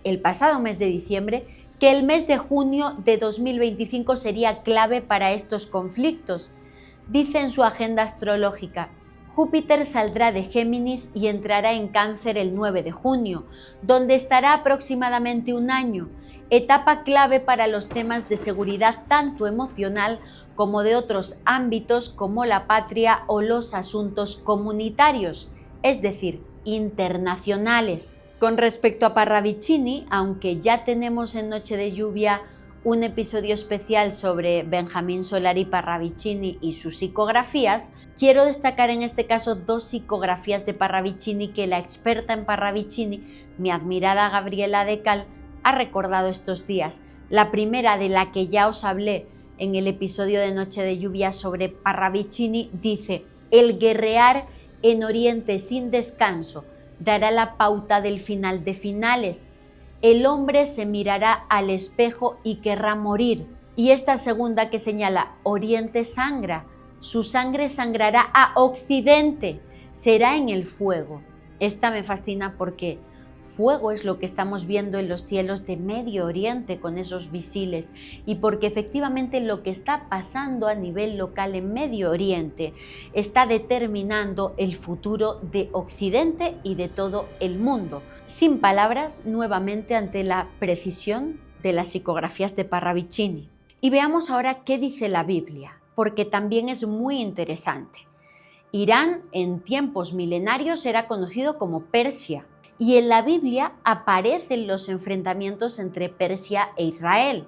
el pasado mes de diciembre que el mes de junio de 2025 sería clave para estos conflictos. Dice en su agenda astrológica: Júpiter saldrá de Géminis y entrará en Cáncer el 9 de junio, donde estará aproximadamente un año, etapa clave para los temas de seguridad tanto emocional como de otros ámbitos como la patria o los asuntos comunitarios, es decir, internacionales. Con respecto a Parravicini, aunque ya tenemos en Noche de Lluvia un episodio especial sobre Benjamín Solari Parravicini y sus psicografías, quiero destacar en este caso dos psicografías de Parravicini que la experta en Parravicini, mi admirada Gabriela Decal, ha recordado estos días. La primera, de la que ya os hablé en el episodio de Noche de Lluvia sobre Parravicini, dice: el guerrear en Oriente sin descanso dará la pauta del final de finales. El hombre se mirará al espejo y querrá morir. Y esta segunda, que señala: Oriente sangra, su sangre sangrará a Occidente, será en el fuego. Esta me fascina porque fuego es lo que estamos viendo en los cielos de Medio Oriente con esos misiles, y porque efectivamente lo que está pasando a nivel local en Medio Oriente está determinando el futuro de Occidente y de todo el mundo. Sin palabras, nuevamente, ante la precisión de las psicografías de Parravicini. Y veamos ahora qué dice la Biblia, porque también es muy interesante. Irán en tiempos milenarios era conocido como Persia, y en la Biblia aparecen los enfrentamientos entre Persia e Israel.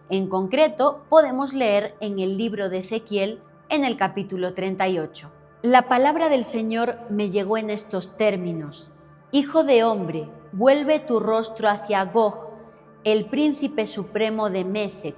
En concreto, podemos leer en el libro de Ezequiel, en el capítulo 38. La palabra del Señor me llegó en estos términos: Hijo de hombre, vuelve tu rostro hacia Gog, el príncipe supremo de Mesec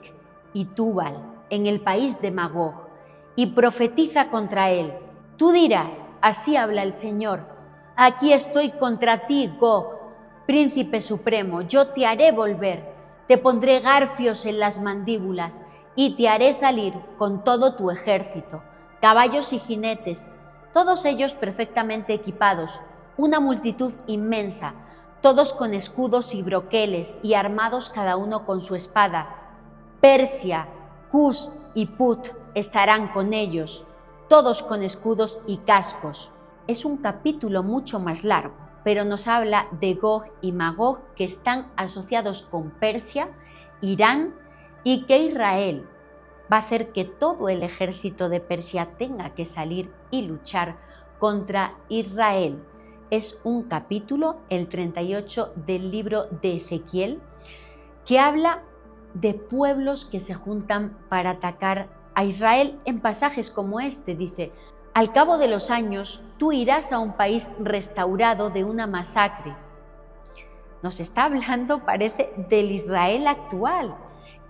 y Tubal, en el país de Magog, y profetiza contra él. Tú dirás: así habla el Señor. Aquí estoy contra ti, Gog, príncipe supremo, yo te haré volver, te pondré garfios en las mandíbulas y te haré salir con todo tu ejército, caballos y jinetes, todos ellos perfectamente equipados, una multitud inmensa, todos con escudos y broqueles y armados cada uno con su espada. Persia, Cus y Put estarán con ellos, todos con escudos y cascos. Es un capítulo mucho más largo, pero nos habla de Gog y Magog, que están asociados con Persia, Irán, y que Israel va a hacer que todo el ejército de Persia tenga que salir y luchar contra Israel. Es un capítulo, el 38 del libro de Ezequiel, que habla de pueblos que se juntan para atacar a Israel en pasajes como este. Dice: al cabo de los años, tú irás a un país restaurado de una masacre. Nos está hablando, parece, del Israel actual,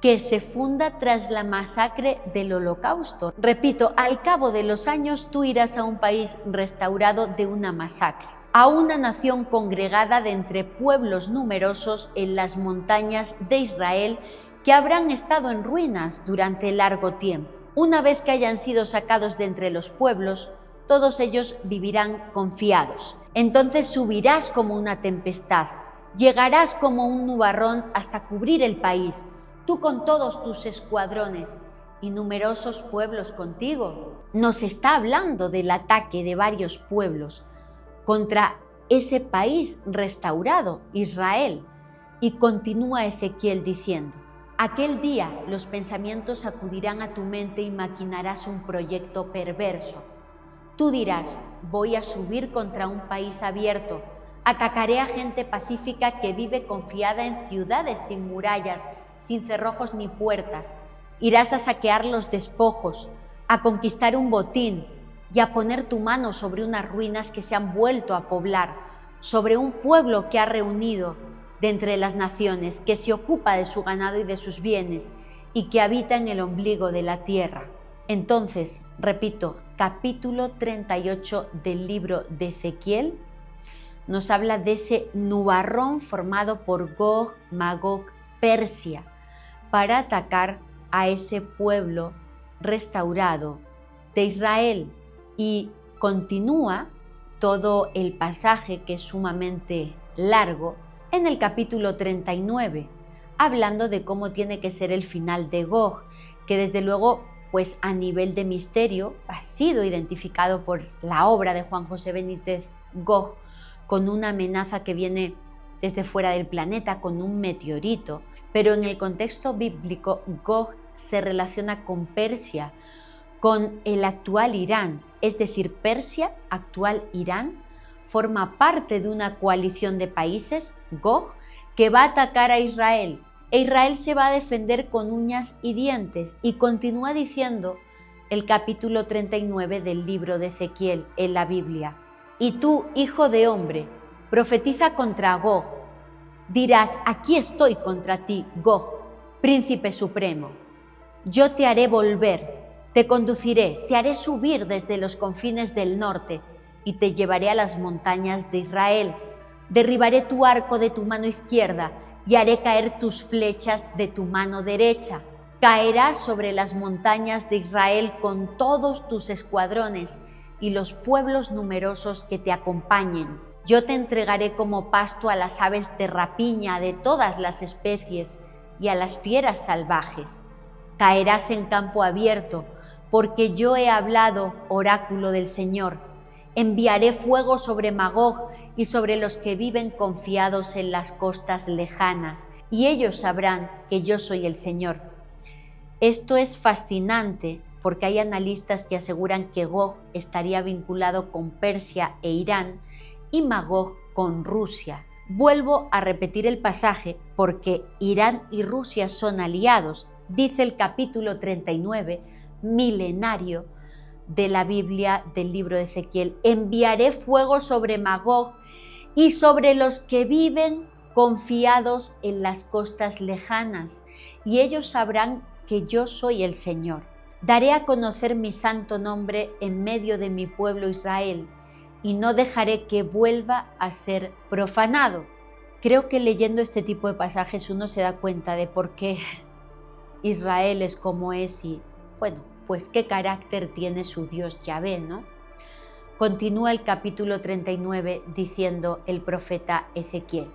que se funda tras la masacre del Holocausto. Repito, al cabo de los años, tú irás a un país restaurado de una masacre, a una nación congregada de entre pueblos numerosos en las montañas de Israel que habrán estado en ruinas durante largo tiempo. Una vez que hayan sido sacados de entre los pueblos, todos ellos vivirán confiados. Entonces subirás como una tempestad, llegarás como un nubarrón hasta cubrir el país, tú con todos tus escuadrones y numerosos pueblos contigo. Nos está hablando del ataque de varios pueblos contra ese país restaurado, Israel. Y continúa Ezequiel diciendo: aquel día los pensamientos acudirán a tu mente y maquinarás un proyecto perverso. Tú dirás: voy a subir contra un país abierto, atacaré a gente pacífica que vive confiada en ciudades sin murallas, sin cerrojos ni puertas. Irás a saquear los despojos, a conquistar un botín y a poner tu mano sobre unas ruinas que se han vuelto a poblar, sobre un pueblo que ha reunido de entre las naciones, que se ocupa de su ganado y de sus bienes y que habita en el ombligo de la tierra. Entonces, repito, capítulo 38 del libro de Ezequiel nos habla de ese nubarrón formado por Gog, Magog, Persia, para atacar a ese pueblo restaurado de Israel. Y continúa todo el pasaje, que es sumamente largo, en el capítulo 39, hablando de cómo tiene que ser el final de Gog, que desde luego, pues a nivel de misterio, ha sido identificado por la obra de Juan José Benítez Gog con una amenaza que viene desde fuera del planeta, con un meteorito, pero en el contexto bíblico Gog se relaciona con Persia, con el actual Irán, es decir, Persia, actual Irán, forma parte de una coalición de países, Gog, que va a atacar a Israel. E Israel se va a defender con uñas y dientes, y continúa diciendo el capítulo 39 del libro de Ezequiel en la Biblia. Y tú, hijo de hombre, profetiza contra Gog. Dirás, aquí estoy contra ti, Gog, príncipe supremo. Yo te haré volver, te conduciré, te haré subir desde los confines del norte y te llevaré a las montañas de Israel. Derribaré tu arco de tu mano izquierda y haré caer tus flechas de tu mano derecha. Caerás sobre las montañas de Israel con todos tus escuadrones y los pueblos numerosos que te acompañen. Yo te entregaré como pasto a las aves de rapiña de todas las especies y a las fieras salvajes. Caerás en campo abierto, porque yo he hablado, oráculo del Señor. Enviaré fuego sobre Magog y sobre los que viven confiados en las costas lejanas, y ellos sabrán que yo soy el Señor. Esto es fascinante porque hay analistas que aseguran que Gog estaría vinculado con Persia e Irán y Magog con Rusia. Vuelvo a repetir el pasaje porque Irán y Rusia son aliados, dice el capítulo 39, milenario de la Biblia del libro de Ezequiel. Enviaré fuego sobre Magog y sobre los que viven confiados en las costas lejanas, y ellos sabrán que yo soy el Señor. Daré a conocer mi santo nombre en medio de mi pueblo Israel, y no dejaré que vuelva a ser profanado. Creo que leyendo este tipo de pasajes uno se da cuenta de por qué Israel es como es y, bueno, pues qué carácter tiene su Dios Yahvé, ¿no? Continúa el capítulo 39 diciendo el profeta Ezequiel.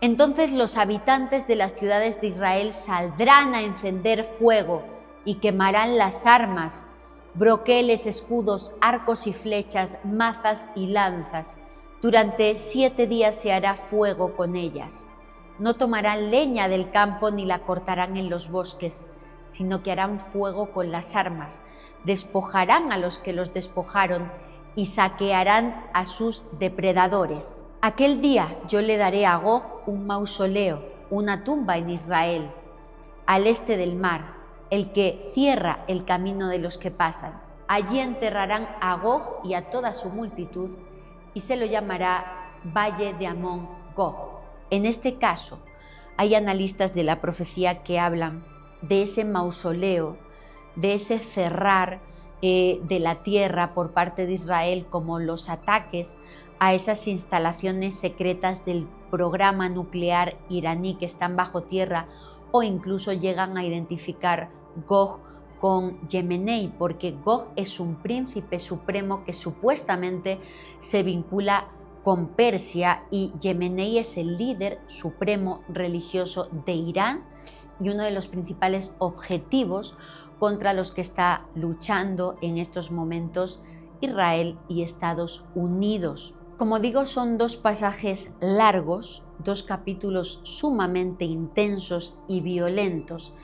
Entonces los habitantes de las ciudades de Israel saldrán a encender fuego y quemarán las armas, broqueles, escudos, arcos y flechas, mazas y lanzas. Durante 7 días se hará fuego con ellas. No tomarán leña del campo ni la cortarán en los bosques, sino que harán fuego con las armas, despojarán a los que los despojaron y saquearán a sus depredadores. Aquel día yo le daré a Gog un mausoleo, una tumba en Israel, al este del mar, el que cierra el camino de los que pasan. Allí enterrarán a Gog y a toda su multitud, y se lo llamará Valle de Amón Gog. En este caso, hay analistas de la profecía que hablan de ese mausoleo, de ese cerrar de la tierra por parte de Israel, como los ataques a esas instalaciones secretas del programa nuclear iraní que están bajo tierra, o incluso llegan a identificar Gog con Yemenei, porque Gog es un príncipe supremo que supuestamente se vincula con Persia, y Yemenei es el líder supremo religioso de Irán y uno de los principales objetivos contra los que está luchando en estos momentos Israel y Estados Unidos. Como digo, son 2 pasajes largos, 2 capítulos sumamente intensos y violentos.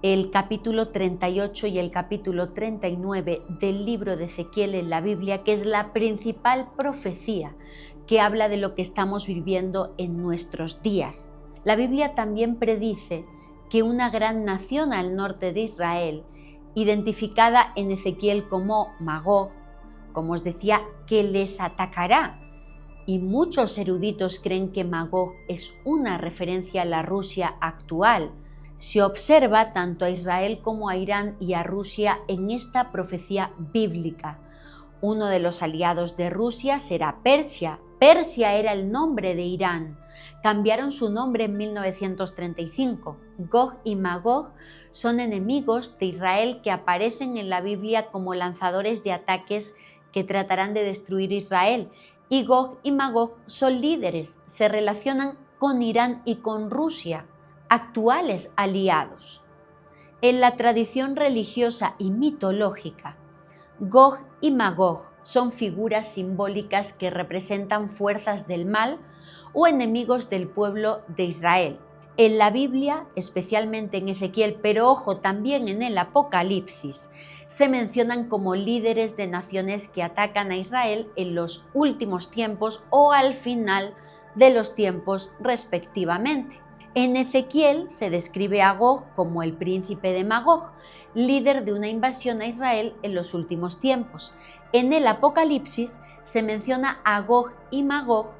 El capítulo 38 y el capítulo 39 del libro de Ezequiel en la Biblia, que es la principal profecía que habla de lo que estamos viviendo en nuestros días. La Biblia también predice que una gran nación al norte de Israel, identificada en Ezequiel como Magog, como os decía, que les atacará. Y muchos eruditos creen que Magog es una referencia a la Rusia actual. Se observa tanto a Israel como a Irán y a Rusia en esta profecía bíblica. Uno de los aliados de Rusia será Persia. Persia era el nombre de Irán. Cambiaron su nombre en 1935. Gog y Magog son enemigos de Israel que aparecen en la Biblia como lanzadores de ataques que tratarán de destruir Israel. Y Gog y Magog son líderes, se relacionan con Irán y con Rusia, actuales aliados. En la tradición religiosa y mitológica, Gog y Magog son figuras simbólicas que representan fuerzas del mal o enemigos del pueblo de Israel. En la Biblia, especialmente en Ezequiel, pero ojo, también en el Apocalipsis, se mencionan como líderes de naciones que atacan a Israel en los últimos tiempos o al final de los tiempos respectivamente. En Ezequiel se describe a Gog como el príncipe de Magog, líder de una invasión a Israel en los últimos tiempos. En el Apocalipsis se menciona a Gog y Magog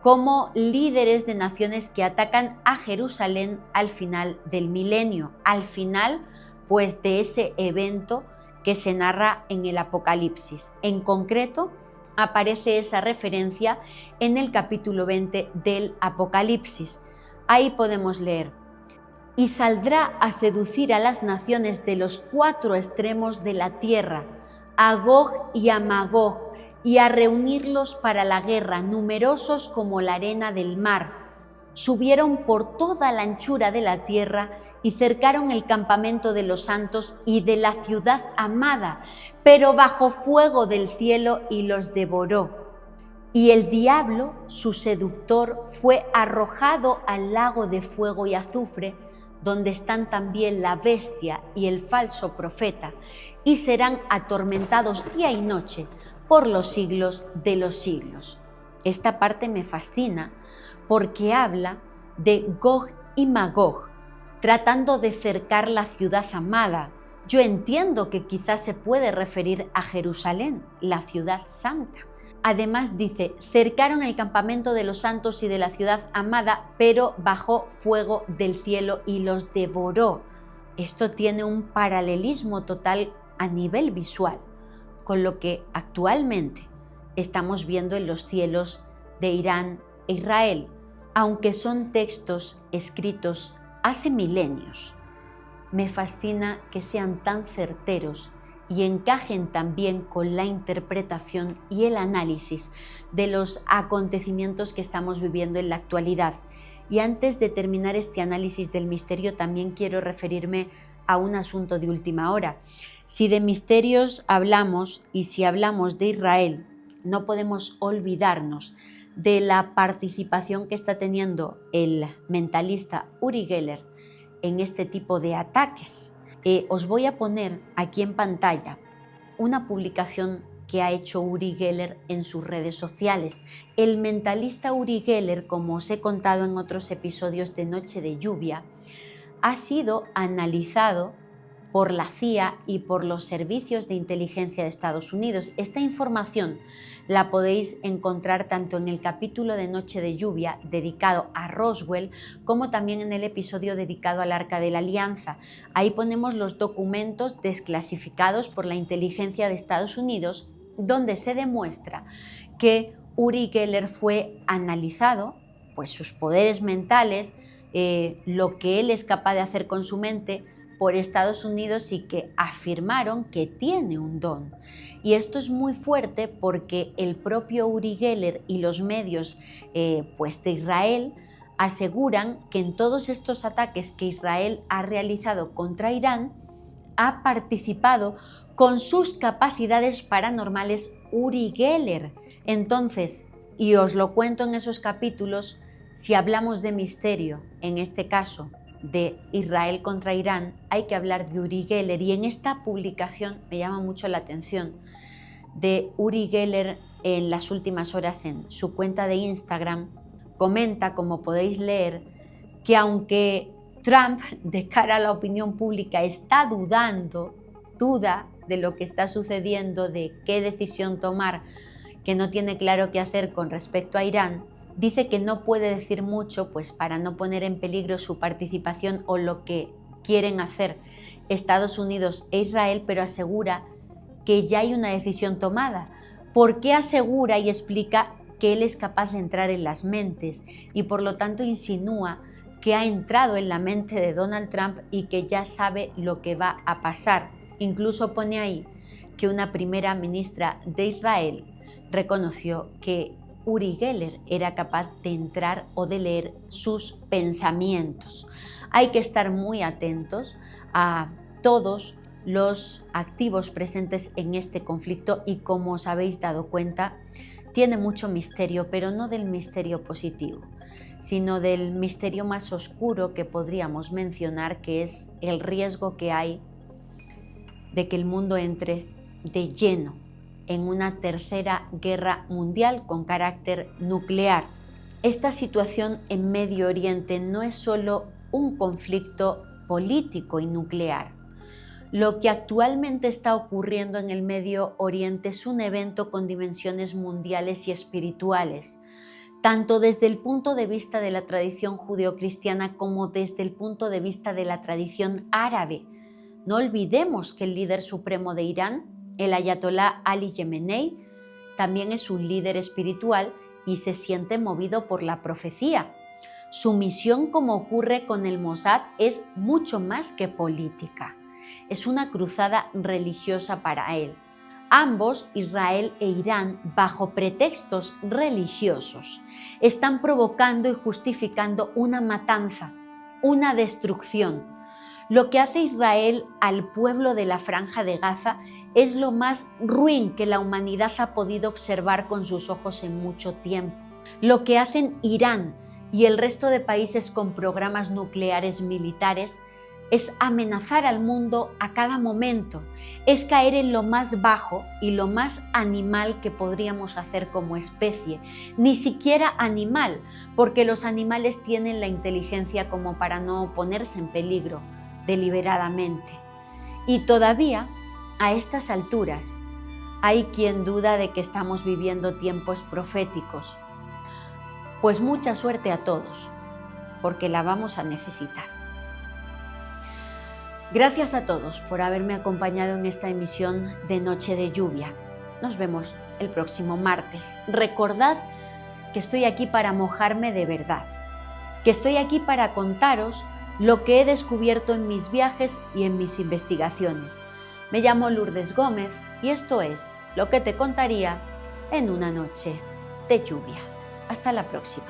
como líderes de naciones que atacan a Jerusalén al final del milenio, al final pues de ese evento que se narra en el Apocalipsis. En concreto, aparece esa referencia en el capítulo 20 del Apocalipsis. Ahí podemos leer: y saldrá a seducir a las naciones de los 4 extremos de la tierra, a Gog y a Magog, y a reunirlos para la guerra, numerosos como la arena del mar. Subieron por toda la anchura de la tierra y cercaron el campamento de los santos y de la ciudad amada, pero bajo fuego del cielo, y los devoró. Y el diablo, su seductor, fue arrojado al lago de fuego y azufre, donde están también la bestia y el falso profeta, y serán atormentados día y noche por los siglos de los siglos. Esta parte me fascina porque habla de Gog y Magog, tratando de cercar la ciudad amada. Yo entiendo que quizás se puede referir a Jerusalén, la ciudad santa. Además dice, cercaron el campamento de los santos y de la ciudad amada, pero bajó fuego del cielo y los devoró. Esto tiene un paralelismo total a nivel visual con lo que actualmente estamos viendo en los cielos de Irán e Israel, aunque son textos escritos hace milenios. Me fascina que sean tan certeros y encajen también con la interpretación y el análisis de los acontecimientos que estamos viviendo en la actualidad. Y antes de terminar este análisis del misterio, también quiero referirme a un asunto de última hora. Si de misterios hablamos y si hablamos de Israel, no podemos olvidarnos de la participación que está teniendo el mentalista Uri Geller en este tipo de ataques. Os voy a poner aquí en pantalla una publicación que ha hecho Uri Geller en sus redes sociales. El mentalista Uri Geller, como os he contado en otros episodios de Noche de Lluvia, ha sido analizado por la CIA y por los servicios de inteligencia de Estados Unidos. Esta información la podéis encontrar tanto en el capítulo de Noche de Lluvia dedicado a Roswell, como también en el episodio dedicado al Arca de la Alianza. Ahí ponemos los documentos desclasificados por la inteligencia de Estados Unidos, donde se demuestra que Uri Geller fue analizado, pues sus poderes mentales, lo que él es capaz de hacer con su mente, por Estados Unidos, y que afirmaron que tiene un don. Y esto es muy fuerte porque el propio Uri Geller y los medios pues de Israel aseguran que en todos estos ataques que Israel ha realizado contra Irán ha participado con sus capacidades paranormales Uri Geller. Entonces, y os lo cuento en esos capítulos, si hablamos de misterio, en este caso de Israel contra Irán, hay que hablar de Uri Geller. Y en esta publicación me llama mucho la atención de Uri Geller en las últimas horas en su cuenta de Instagram. Comenta, como podéis leer, que aunque Trump, de cara a la opinión pública, está duda de lo que está sucediendo, de qué decisión tomar, que no tiene claro qué hacer con respecto a Irán. Dice que no puede decir mucho, pues para no poner en peligro su participación o lo que quieren hacer Estados Unidos e Israel, pero asegura que ya hay una decisión tomada. ¿Por qué asegura y explica que él es capaz de entrar en las mentes y por lo tanto insinúa que ha entrado en la mente de Donald Trump y que ya sabe lo que va a pasar? Incluso pone ahí que una primera ministra de Israel reconoció que Uri Geller era capaz de entrar o de leer sus pensamientos. Hay que estar muy atentos a todos los activos presentes en este conflicto y, como os habéis dado cuenta, tiene mucho misterio, pero no del misterio positivo, sino del misterio más oscuro que podríamos mencionar, que es el riesgo que hay de que el mundo entre de lleno en una tercera guerra mundial con carácter nuclear. Esta situación en Medio Oriente no es solo un conflicto político y nuclear. Lo que actualmente está ocurriendo en el Medio Oriente es un evento con dimensiones mundiales y espirituales, tanto desde el punto de vista de la tradición judeocristiana como desde el punto de vista de la tradición árabe. No olvidemos que el líder supremo de Irán, el ayatolá Ali Khamenei, también es un líder espiritual y se siente movido por la profecía. Su misión, como ocurre con el Mossad, es mucho más que política. Es una cruzada religiosa para él. Ambos, Israel e Irán, bajo pretextos religiosos, están provocando y justificando una matanza, una destrucción. Lo que hace Israel al pueblo de la Franja de Gaza es lo más ruin que la humanidad ha podido observar con sus ojos en mucho tiempo. Lo que hacen Irán y el resto de países con programas nucleares militares es amenazar al mundo a cada momento, es caer en lo más bajo y lo más animal que podríamos hacer como especie. Ni siquiera animal, porque los animales tienen la inteligencia como para no ponerse en peligro deliberadamente. Y todavía, a estas alturas, hay quien duda de que estamos viviendo tiempos proféticos. Pues mucha suerte a todos, porque la vamos a necesitar. Gracias a todos por haberme acompañado en esta emisión de Noche de Lluvia. Nos vemos el próximo martes. Recordad que estoy aquí para mojarme de verdad, que estoy aquí para contaros lo que he descubierto en mis viajes y en mis investigaciones. Me llamo Lourdes Gómez y esto es lo que te contaría en una noche de lluvia. Hasta la próxima.